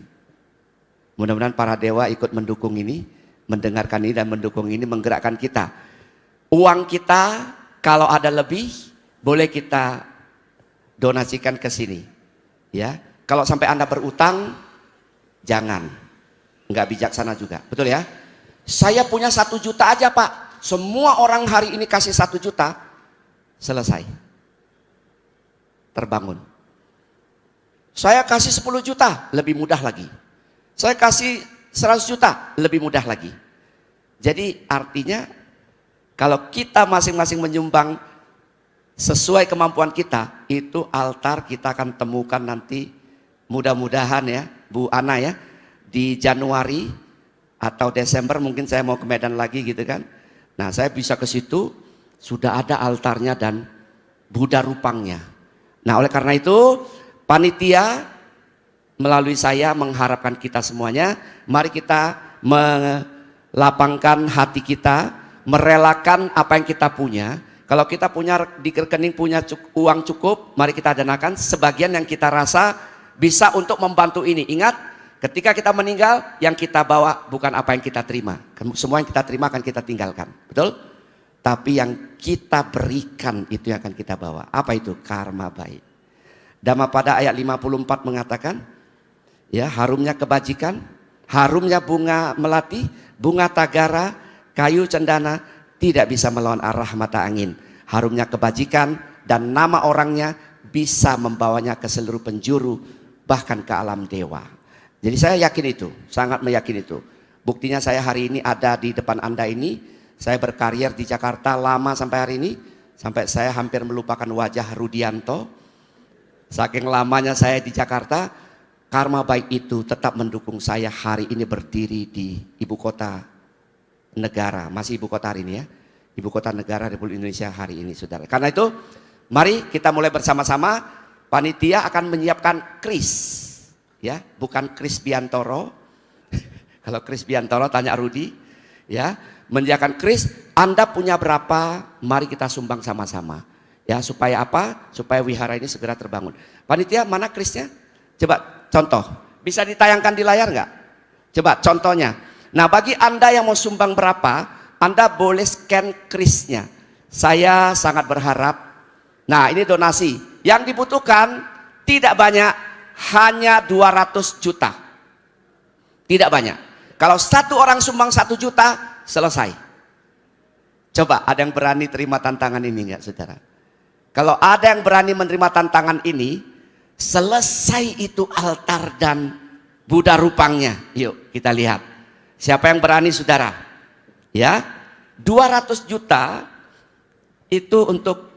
Mudah-mudahan para dewa ikut mendukung ini, mendengarkan ini dan mendukung ini, menggerakkan kita. Uang kita kalau ada lebih boleh kita donasikan ke sini. Ya, kalau sampai Anda berutang jangan, nggak bijaksana juga, betul ya? Saya punya 1 juta aja Pak, semua orang hari ini kasih 1 juta, selesai, terbangun. Saya kasih 10 juta, lebih mudah lagi. Saya kasih 100 juta, lebih mudah lagi. Jadi artinya kalau kita masing-masing menyumbang sesuai kemampuan kita, itu altar kita akan temukan nanti mudah-mudahan ya Bu Ana ya, di Januari atau Desember mungkin saya mau ke Medan lagi gitu kan. Nah, saya bisa ke situ, sudah ada altarnya dan Buddha Rupangnya. Nah, oleh karena itu panitia melalui saya mengharapkan kita semuanya, mari kita melapangkan hati kita, merelakan apa yang kita punya. Kalau kita punya di rekening punya uang cukup, mari kita danakan sebagian yang kita rasa bisa untuk membantu ini. Ingat, ketika kita meninggal, yang kita bawa bukan apa yang kita terima. Semua yang kita terima akan kita tinggalkan, betul? Tapi yang kita berikan itu yang akan kita bawa. Apa itu? Karma baik. Dhammapada ayat 54 mengatakan, ya, harumnya kebajikan, harumnya bunga melati, bunga tagara, kayu cendana tidak bisa melawan arah mata angin. Harumnya kebajikan dan nama orangnya bisa membawanya ke seluruh penjuru, bahkan ke alam dewa. Jadi saya yakin itu, sangat meyakini itu. Buktinya saya hari ini ada di depan Anda ini, saya berkarier di Jakarta lama sampai hari ini, sampai saya hampir melupakan wajah Rudianto. Saking lamanya saya di Jakarta, karma baik itu tetap mendukung saya hari ini berdiri di ibu kota negara, masih ibu kota hari ini ya, ibu kota negara Republik Indonesia hari ini, saudara. Karena itu, mari kita mulai bersama-sama. Panitia akan menyiapkan kris, ya, bukan Kris Biantoro. Kalau Kris Biantoro tanya Rudi, ya, menyiapkan kris. Anda punya berapa? Mari kita sumbang sama-sama, ya, supaya apa? Supaya wihara ini segera terbangun. Panitia, mana krisnya? Coba contoh, bisa ditayangkan di layar nggak? Coba contohnya. Nah, bagi Anda yang mau sumbang berapa, Anda boleh scan krisnya. Saya sangat berharap. Nah, ini donasi. Yang dibutuhkan tidak banyak, hanya 200 juta. Tidak banyak. Kalau satu orang sumbang 1 juta, selesai. Coba ada yang berani terima tantangan ini enggak, saudara? Kalau ada yang berani menerima tantangan ini, selesai itu altar dan Buddha rupangnya. Yuk kita lihat. Siapa yang berani, saudara? Ya, 200 juta itu untuk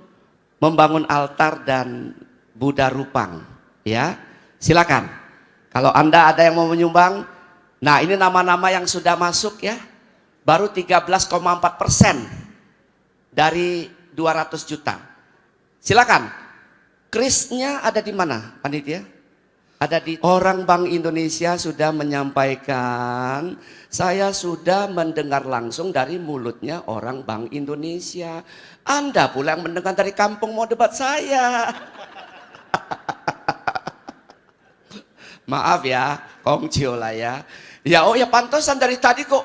membangun altar dan Buddha rupang. Ya, silakan. Kalau Anda ada yang mau menyumbang, nah ini nama-nama yang sudah masuk ya, baru 13,4% dari 200 juta. Silakan. Krisnya ada di mana, panitia? Ada di orang Bank Indonesia sudah menyampaikan, saya sudah mendengar langsung dari mulutnya orang Bank Indonesia. Anda pula yang mendengar dari kampung mau debat saya. Maaf ya, kongcio lah ya. Ya oh ya pantesan dari tadi kok.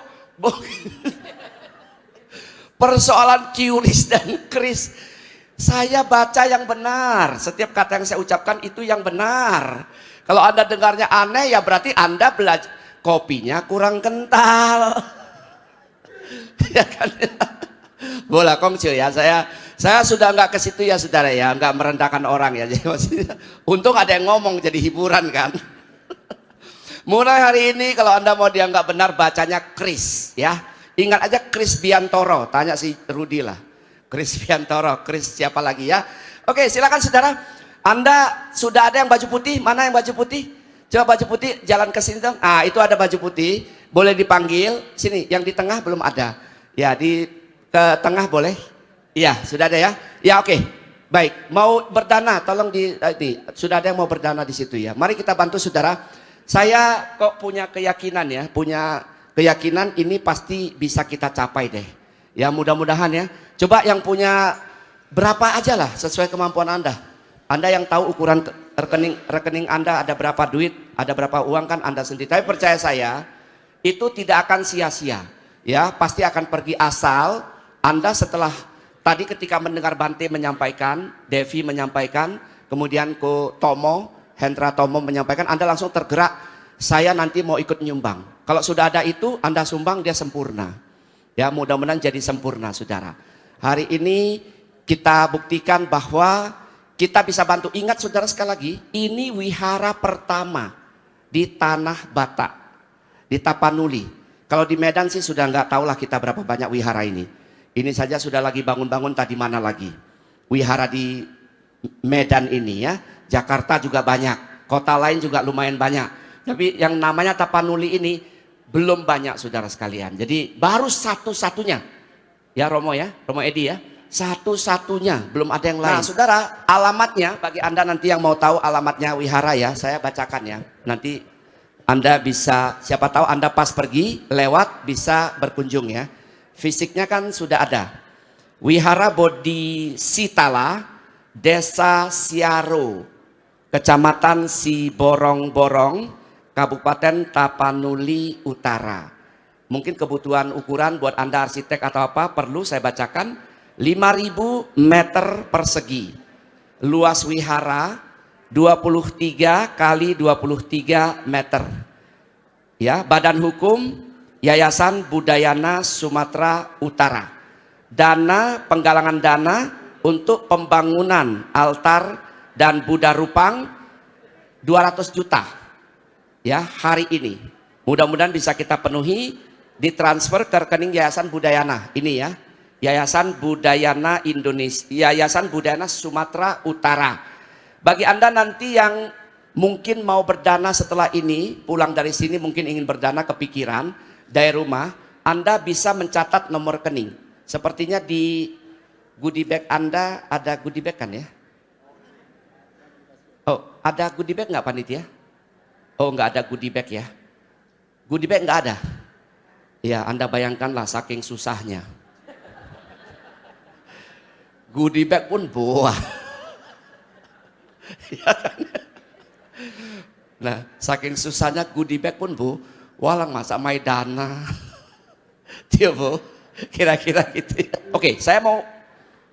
Persoalan QRIS dan KRIS. Saya baca yang benar. Setiap kata yang saya ucapkan itu yang benar. Kalau Anda dengarnya aneh ya berarti Anda belajar kopinya kurang kental. Ya kan? Bola kongcio ya. Saya sudah nggak ke situ ya saudara ya, nggak merendahkan orang ya. Jadi maksudnya, untung ada yang ngomong jadi hiburan kan. Mulai hari ini kalau Anda mau dianggap benar bacanya Kris ya. Ingat aja Kris Biantoro, tanya si Rudi lah. Kris Biantoro, Kris siapa lagi ya? Oke, silakan saudara. Anda sudah ada yang baju putih? Mana yang baju putih? Coba baju putih jalan ke sini dong. Ah, itu ada baju putih, boleh dipanggil. Sini, yang di tengah belum ada. Ya, di ke tengah boleh. Iya, sudah ada ya. Ya, oke. Baik, mau berdana, tolong ini sudah ada yang mau berdana di situ ya. Mari kita bantu saudara. Saya kok punya keyakinan ya, punya keyakinan ini pasti bisa kita capai deh. Ya mudah-mudahan ya. Coba yang punya berapa aja lah sesuai kemampuan Anda. Anda yang tahu ukuran rekening Anda ada berapa duit, ada berapa uang kan Anda sendiri. Tapi percaya saya, itu tidak akan sia-sia. Ya, pasti akan pergi asal Anda setelah tadi ketika mendengar Bante menyampaikan, Devi menyampaikan, kemudian Ko Tomo, Hendra Tomo menyampaikan, Anda langsung tergerak, saya nanti mau ikut nyumbang. Kalau sudah ada itu, Anda sumbang, dia sempurna. Ya, mudah-mudahan jadi sempurna, saudara. Hari ini kita buktikan bahwa kita bisa bantu. Ingat saudara sekali lagi, ini wihara pertama di Tanah Batak, di Tapanuli. Kalau di Medan sih sudah nggak tahu lah kita berapa banyak wihara ini. Ini saja sudah lagi bangun-bangun, tadi mana lagi. Wihara di Medan ini ya. Jakarta juga banyak, kota lain juga lumayan banyak. Tapi yang namanya Tapanuli ini belum banyak saudara sekalian. Jadi baru satu-satunya. Ya Romo Edi ya. Satu-satunya, belum ada yang lain. Nah saudara, alamatnya bagi Anda nanti yang mau tahu alamatnya wihara ya, saya bacakan ya. Nanti Anda bisa, siapa tahu Anda pas pergi, lewat bisa berkunjung ya. Fisiknya kan sudah ada. Wihara Bodhisitala, Desa Siaro, Kecamatan Siborong-Borong, Kabupaten Tapanuli Utara. Mungkin kebutuhan ukuran buat Anda arsitek atau apa perlu saya bacakan. 5.000 meter persegi. Luas wihara 23 kali 23 meter. Ya, badan hukum Yayasan Budayana Sumatera Utara. Dana, penggalangan dana untuk pembangunan altar dan Buddha rupang 200 juta ya hari ini. Mudah-mudahan bisa kita penuhi, ditransfer ke rekening Yayasan Budayana ini ya. Yayasan Budayana Indonesia, Yayasan Budayana Sumatera Utara. Bagi Anda nanti yang mungkin mau berdana setelah ini, pulang dari sini mungkin ingin berdana kepikiran dari rumah, Anda bisa mencatat nomor rekening. Sepertinya di goodie bag Anda ada goodie bag kan ya? Oh, ada goodie bag nggak panitia? Oh, nggak ada goodie bag ya? Goodie bag nggak ada? Ya, Anda bayangkanlah saking susahnya. Goodie bag pun buah. Ya kan? Nah, saking susahnya goodie bag pun walang masa maidana. Dia kira-kira gitu ya. Oke, saya mau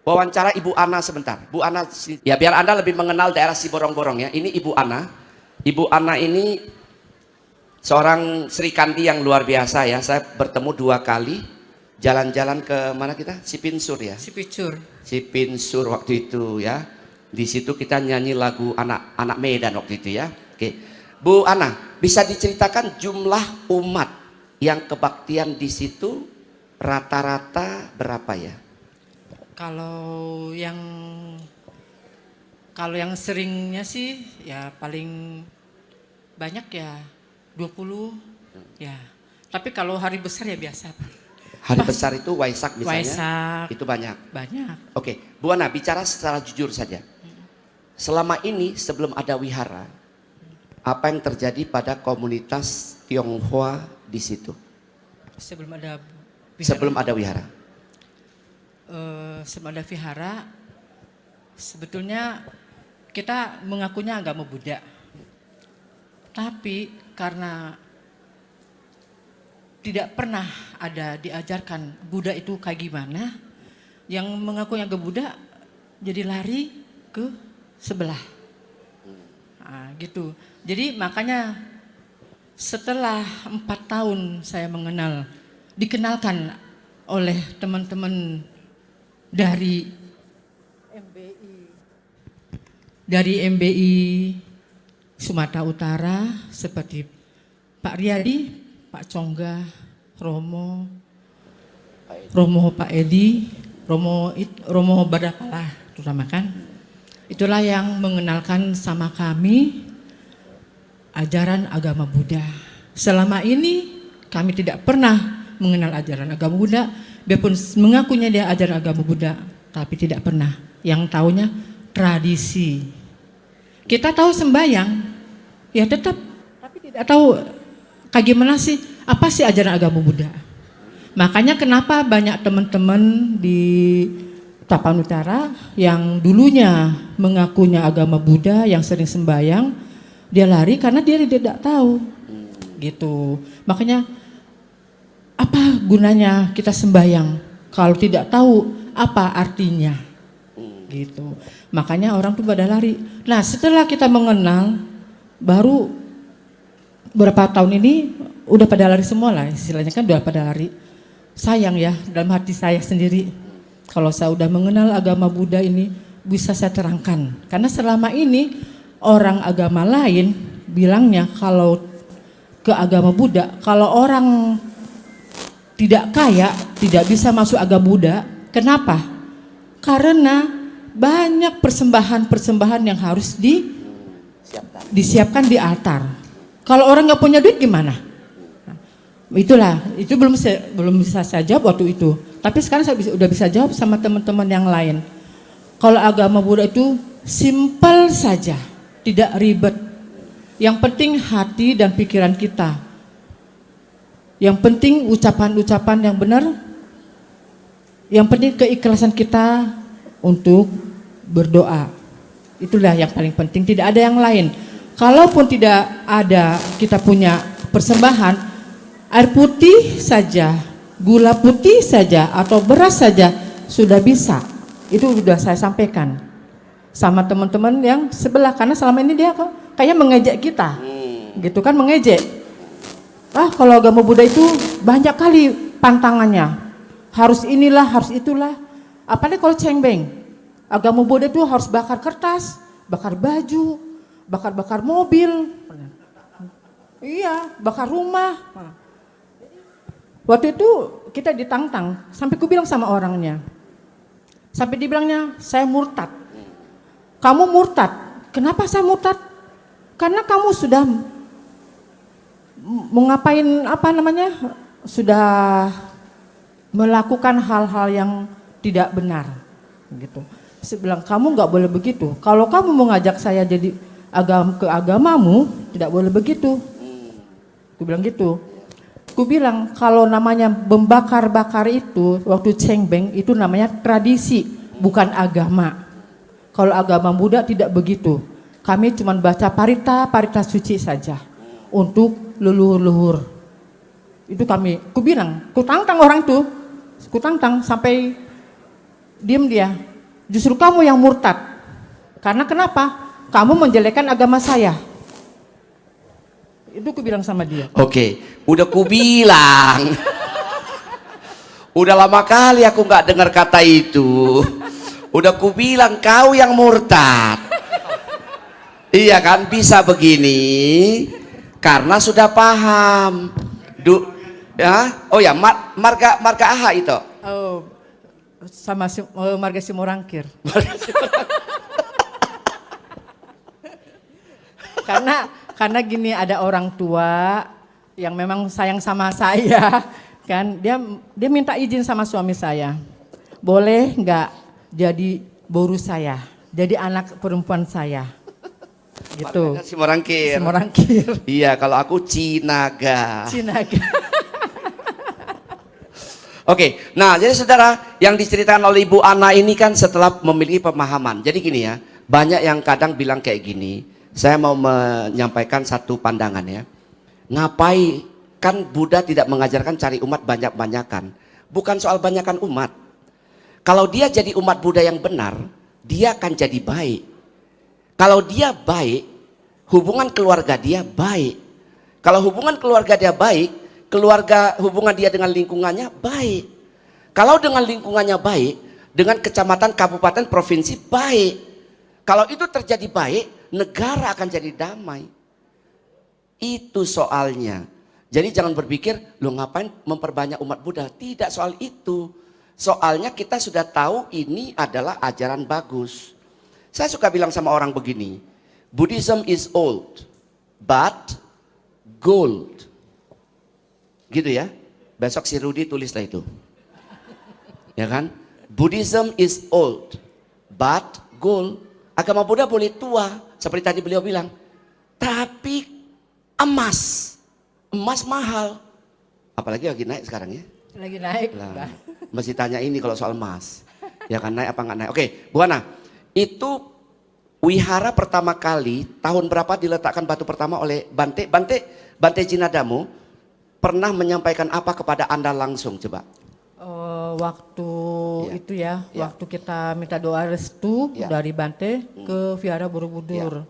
wawancara Ibu Ana sebentar. Bu Ana, ya biar Anda lebih mengenal daerah Siborong-Borong ya. Ini Ibu Ana. Ibu Ana ini seorang Sri Kandi yang luar biasa ya. Saya bertemu 2 kali, jalan-jalan ke mana kita? Sipinsur ya. Sipinsur waktu itu ya. Di situ kita nyanyi lagu anak Medan waktu itu ya. Oke. Bu Ana, bisa diceritakan jumlah umat yang kebaktian di situ rata-rata berapa ya? Kalau yang seringnya sih ya paling banyak ya 20 ya. Tapi kalau hari besar ya biasa. Hari besar itu Waisak misalnya, Waisak. itu banyak. Banyak. Oke, Bu Ana bicara secara jujur saja. Selama ini sebelum ada wihara, apa yang terjadi pada komunitas Tionghoa di situ? Sebelum ada wihara. Sebelum ada wihara. Sebelum ada vihara, sebetulnya kita mengakunya agama Buddha. Tapi karena tidak pernah ada diajarkan Buddha itu kayak gimana, yang mengaku agama Buddha jadi lari ke sebelah. Nah, gitu. Jadi makanya setelah 4 tahun saya dikenalkan oleh teman-teman dari MBI Sumatera Utara seperti Pak Riyadi, Pak Congga, Romo Pak Edi, Romo Badapala terutama kan. Itulah yang mengenalkan sama kami ajaran agama Buddha. Selama ini kami tidak pernah mengenal ajaran agama Buddha, biarpun mengakunya dia ajaran agama Buddha, tapi tidak pernah. Yang taunya tradisi. Kita tahu sembahyang, ya tetap, tapi tidak tahu kayak gimana sih, apa sih ajaran agama Buddha. Makanya kenapa banyak teman-teman di Tapan Utara yang dulunya mengakunya agama Buddha, yang sering sembahyang, dia lari karena dia tidak tahu. Gitu. Makanya apa gunanya kita sembahyang kalau tidak tahu apa artinya? Gitu. Makanya orang tuh pada lari. Nah, setelah kita mengenal, baru berapa tahun ini udah pada lari semua lah, istilahnya kan udah pada lari. Sayang ya, dalam hati saya sendiri. Kalau saya udah mengenal agama Buddha ini, bisa saya terangkan. Karena selama ini orang agama lain bilangnya kalau ke agama Buddha, kalau orang tidak kaya, tidak bisa masuk agama Buddha. Kenapa? Karena banyak persembahan-persembahan yang harus disiapkan di altar. Kalau orang nggak punya duit gimana? Itulah, itu belum bisa saya jawab waktu itu. Tapi sekarang saya udah bisa jawab sama teman-teman yang lain. Kalau agama Buddha itu simpel saja, tidak ribet. Yang penting hati dan pikiran kita. Yang penting ucapan-ucapan yang benar. Yang penting keikhlasan kita untuk berdoa. Itulah yang paling penting, tidak ada yang lain. Kalaupun tidak ada kita punya persembahan, air putih saja, gula putih saja, atau beras saja sudah bisa. Itu sudah saya sampaikan sama teman-teman yang sebelah, karena selama ini dia kayak mengejek kita, gitu kan, mengejek. Kalau agama Buddha itu banyak kali pantangannya, harus inilah, harus itulah. Apalagi kalau cengbeng, agama Buddha itu harus bakar kertas, bakar baju, bakar mobil, iya, bakar rumah. Waktu itu kita ditantang, sampai ku bilang sama orangnya, sampai dibilangnya saya murtad. Kamu murtad, kenapa saya murtad? Karena kamu sudah mengapain sudah melakukan hal-hal yang tidak benar, gitu. Saya bilang kamu nggak boleh begitu. Kalau kamu mau ngajak saya jadi ke agamamu, tidak boleh begitu. Aku bilang gitu. Aku bilang kalau namanya membakar-bakar itu waktu cengbeng itu namanya tradisi, bukan agama. Kalau agama Buddha tidak begitu. Kami cuma baca parita suci saja untuk leluhur-leluhur. Itu kami, aku bilang, aku tantang orang tuh, aku tantang sampai diem dia. Justru kamu yang murtad. Karena kenapa? Kamu menjelekkan agama saya. Itu aku bilang sama dia. Oke, udah ku bilang. Udah lama kali aku nggak dengar kata itu. Udah ku bilang kau yang murtad. Iya kan, bisa begini karena sudah paham. Ya, oh ya, marga AHA itu. Oh, sama marga Simorangkir. karena gini, ada orang tua yang memang sayang sama saya. Kan dia minta izin sama suami saya, boleh nggak jadi boru saya, jadi anak perempuan saya, gitu. Simorangkir. Simorangkir. Iya, kalau aku Cinaga. Cinaga. Oke, nah jadi saudara, yang diceritakan oleh Ibu Ana ini kan setelah memiliki pemahaman. Jadi gini ya, banyak yang kadang bilang kayak gini. Saya mau menyampaikan satu pandangan ya. Ngapain? Kan Buddha tidak mengajarkan cari umat banyak-banyakan. Bukan soal banyakan umat. Kalau dia jadi umat Buddha yang benar, dia akan jadi baik. Kalau dia baik, hubungan keluarga dia baik. Kalau hubungan keluarga dia baik, hubungan dia dengan lingkungannya baik. Kalau dengan lingkungannya baik, dengan kecamatan, kabupaten, provinsi baik. Kalau itu terjadi baik, negara akan jadi damai. Itu soalnya. Jadi jangan berpikir, lo ngapain memperbanyak umat Buddha. Tidak soal itu. Soalnya kita sudah tahu ini adalah ajaran bagus. Saya suka bilang sama orang begini, Buddhism is old, but gold. Gitu ya. Besok si Rudi tulislah itu. Ya kan? Buddhism is old, but gold. Agama Buddha boleh tua, seperti tadi beliau bilang. Tapi emas mahal, apalagi lagi naik sekarang ya. Lagi naik. Lah, mesti tanya ini kalau soal emas, ya kan naik apa nggak naik? Oke, Bu Ana, itu wihara pertama kali tahun berapa diletakkan batu pertama oleh Bante Jinadamu pernah menyampaikan apa kepada Anda langsung coba? Waktu Ya. itu ya, Ya. waktu kita minta doa restu Ya. dari Bante ke Vihara Borobudur.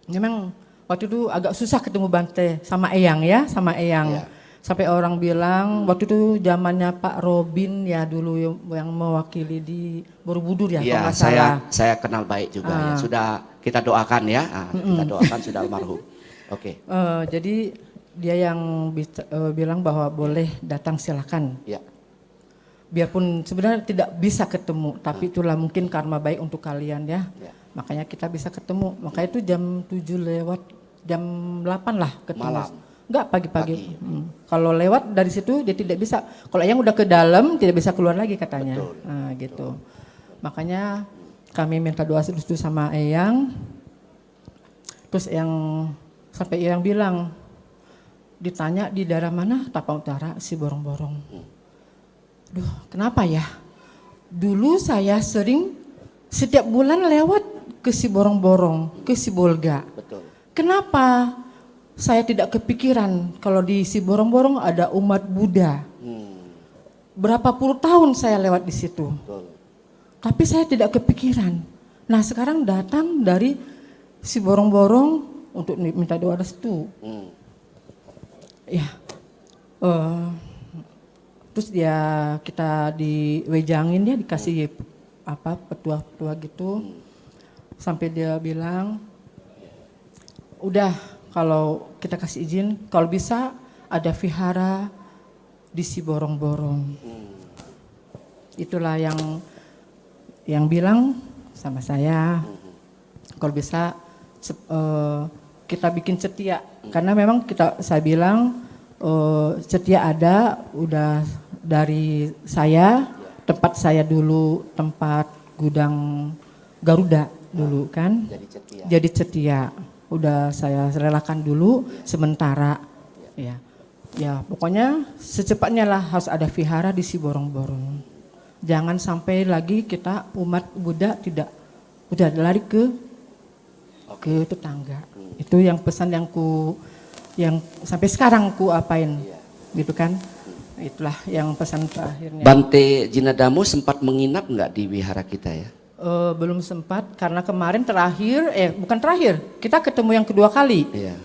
Memang waktu itu agak susah ketemu Bante sama Eyang ya, sama Eyang. Ya. Sampai orang bilang waktu itu zamannya Pak Robin ya dulu yang mewakili di Borobudur ya, kalau Iya, nggak salah. saya kenal baik juga ya. Sudah kita doakan ya, kita doakan sudah almarhum. Oke. Jadi dia yang bilang bahwa boleh datang silakan. Ya. Biarpun sebenarnya tidak bisa ketemu, tapi itulah mungkin karma baik untuk kalian ya. Ya. Makanya kita bisa ketemu. Makanya itu jam 7 lewat, jam 8 lah ketemu. Malam. Enggak, pagi-pagi. Pagi. Kalau lewat dari situ dia tidak bisa. Kalau yang udah ke dalam tidak bisa keluar lagi katanya. Betul. Nah, gitu. Makanya kami minta doa restu sama Eyang. Terus sampai Eyang bilang, ditanya di daerah mana? Tapang Utara, si Borong-Borong. Duh, kenapa ya? Dulu saya sering setiap bulan lewat ke si Borong-Borong, ke si Bolga. Betul. Kenapa saya tidak kepikiran kalau di si Borong-Borong ada umat Buddha? Berapa puluh tahun saya lewat di situ. Betul. Tapi saya tidak kepikiran. Nah sekarang datang dari si Borong-Borong untuk minta doa restu. Ya. Terus kita diwejangin ya, dikasih petua-petua gitu. Sampai dia bilang, udah kalau kita kasih izin, kalau bisa ada vihara di si Borong-Borong. Itulah yang bilang sama saya, kalau bisa kita bikin setia. Karena memang saya bilang setia ada, udah dari saya, tempat saya dulu, tempat gudang Garuda dulu kan. Jadi setia. Udah saya relakan dulu sementara. Ya pokoknya secepatnya lah harus ada vihara di si Borong-Borong. Jangan sampai lagi kita umat Buddha udah lari ke tetangga. Itu yang pesan yang sampai sekarang ku apain gitu kan. Itulah yang pesan terakhirnya. Bante Jinadamu sempat menginap nggak di wihara kita ya? Belum sempat karena kemarin terakhir, bukan terakhir, kita ketemu yang kedua kali. Iya.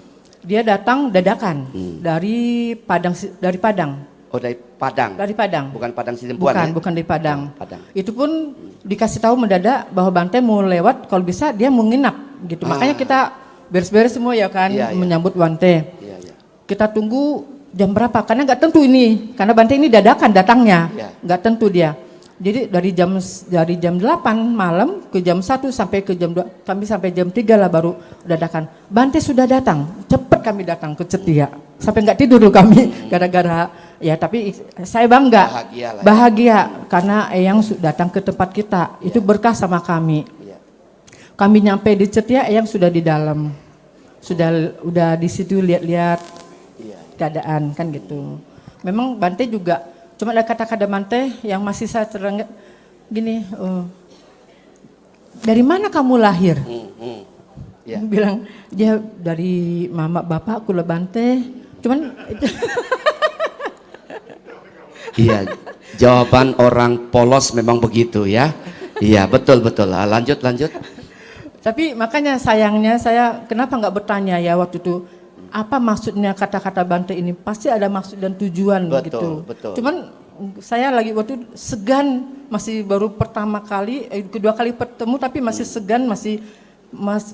Dia datang dadakan dari Padang, dari Padang. Oh, dari Padang. Dari Padang. Bukan Padang Sidempuan Bukan, ya? bukan dari Padang. Oh, Padang. Itu pun dikasih tahu mendadak bahwa Bante mau lewat, kalau bisa dia mau nginap gitu. Makanya kita beres-beres semua ya kan, Iya, iya. menyambut Bante. Iya, iya. Kita tunggu jam berapa, karena nggak tentu ini, karena Bante ini dadakan datangnya, Iya. nggak tentu dia. Jadi dari jam 8 malam ke jam 1 sampai ke jam 2, kami sampai jam 3 lah baru dadakan. Bante sudah datang, cepat kami datang ke Cetia. Sampai nggak tidur dulu kami gara-gara ya, tapi saya bangga. Bahagia lah ya. Bahagia karena Eyang datang ke tempat kita. Itu berkah sama kami. Iya. Kami nyampe di Cetia, Eyang sudah di dalam. Udah di situ lihat-lihat Iya. keadaan kan gitu. Memang Bante juga cuma ada kata-kata Bante yang masih saya teringat gini, dari mana kamu lahir? Iya. Bilang dia dari mama bapak kula Bante. Cuman Iya, jawaban orang polos memang begitu ya. Iya, betul. Lanjut. tapi makanya sayangnya saya kenapa nggak bertanya ya waktu itu, apa maksudnya kata-kata Bante ini? Pasti ada maksud dan tujuan gitu. Betul. Cuman saya lagi waktu itu segan, masih baru pertama kali, kedua kali bertemu tapi masih segan, masih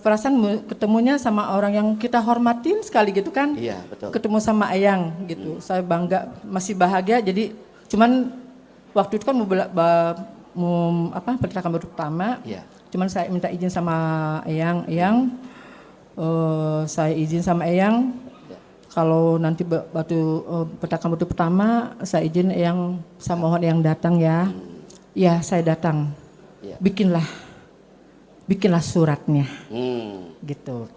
perasaan ketemunya sama orang yang kita hormatin sekali gitu kan. Iya, betul. Ketemu sama Eyang gitu. Saya bangga, masih bahagia. Jadi cuman waktu itu kan mau pertama pertama. Iya. Cuman saya minta izin sama Eyang, saya izin sama Eyang. Kalau nanti petaka batu pertama, saya izin Eyang, saya mohon Eyang datang ya. Ya, saya datang. Iya. Bikinlah suratnya, gitu.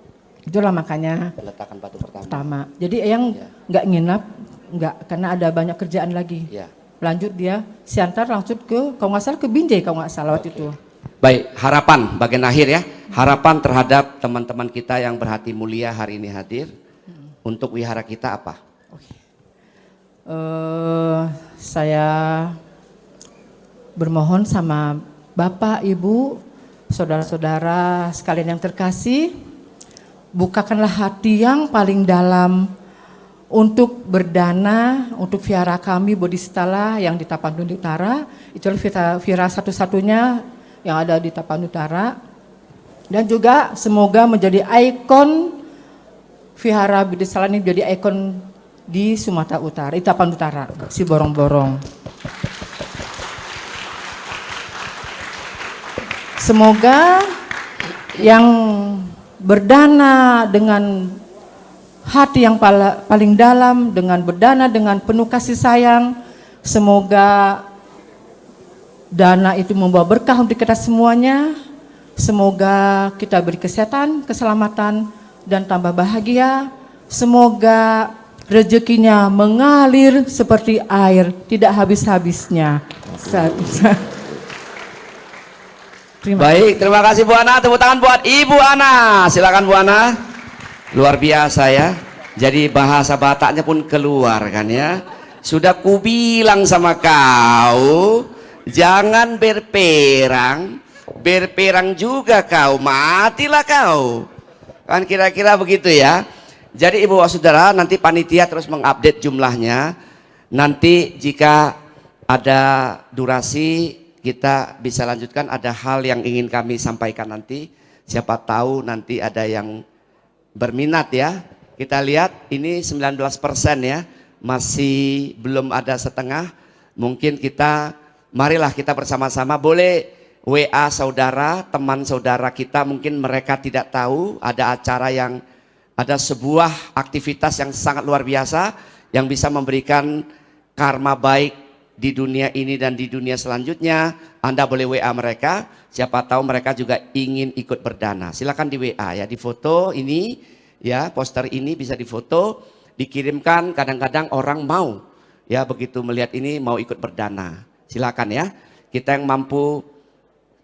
Itulah makanya Peletakan batu pertama. Jadi Eyang nggak nginap, nggak, karena ada banyak kerjaan lagi. Iya. Lanjut dia siantar langsung ke, kalau nggak salah ke Binjai, kalau nggak salah waktu itu. Baik, harapan bagian akhir ya. Harapan terhadap teman-teman kita yang berhati mulia hari ini hadir. Untuk wihara kita apa? Saya bermohon sama Bapak, Ibu, saudara-saudara sekalian yang terkasih, bukakanlah hati yang paling dalam untuk berdana untuk vihara kami Bodhistala yang di Tapanuli Utara. Itulah vihara satu-satunya yang ada di Tapanuli Utara. Dan juga semoga menjadi ikon vihara Bodhistala ini, menjadi ikon di Sumatera Utara, di Tapanuli Utara, si Borong-Borong. Semoga yang berdana dengan hati yang paling dalam, dengan berdana dengan penuh kasih sayang, semoga dana itu membawa berkah untuk kita semuanya. Semoga kita beri kesehatan, keselamatan, dan tambah bahagia. Semoga rezekinya mengalir seperti air, tidak habis-habisnya. Terima kasih Bu Ana. Tepuk tangan buat Ibu Ana. Silakan Bu Ana. Luar biasa ya. Jadi bahasa Bataknya pun keluar kan ya. Sudah kubilang sama kau, jangan berperang. Berperang juga kau, matilah kau. Kan kira-kira begitu ya. Jadi Ibu Saudara, nanti panitia terus mengupdate jumlahnya. Nanti jika ada durasi kita bisa lanjutkan, ada hal yang ingin kami sampaikan nanti. Siapa tahu nanti ada yang berminat ya. Kita lihat ini 19% ya. Masih belum ada setengah. Mungkin marilah kita bersama-sama, boleh WA saudara, teman saudara kita, mungkin mereka tidak tahu ada acara yang, ada sebuah aktivitas yang sangat luar biasa yang bisa memberikan karma baik di dunia ini dan di dunia selanjutnya. Anda boleh WA mereka, siapa tahu mereka juga ingin ikut berdana. Silakan di WA ya, di foto ini ya, poster ini bisa difoto, dikirimkan. Kadang-kadang orang mau ya, begitu melihat ini mau ikut berdana. Silakan ya. Kita yang mampu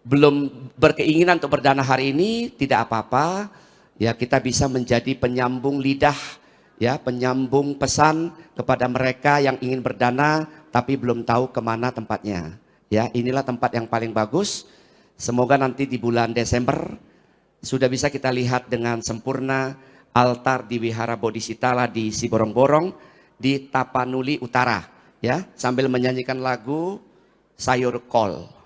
belum berkeinginan untuk berdana hari ini, tidak apa-apa ya, kita bisa menjadi penyambung lidah ya, penyambung pesan kepada mereka yang ingin berdana tapi belum tahu kemana tempatnya ya. Inilah tempat yang paling bagus. Semoga nanti di bulan Desember sudah bisa kita lihat dengan sempurna altar di Wihara Bodhisitala di Siborong-Borong di Tapanuli Utara, ya, sambil menyanyikan lagu Sayur Kol.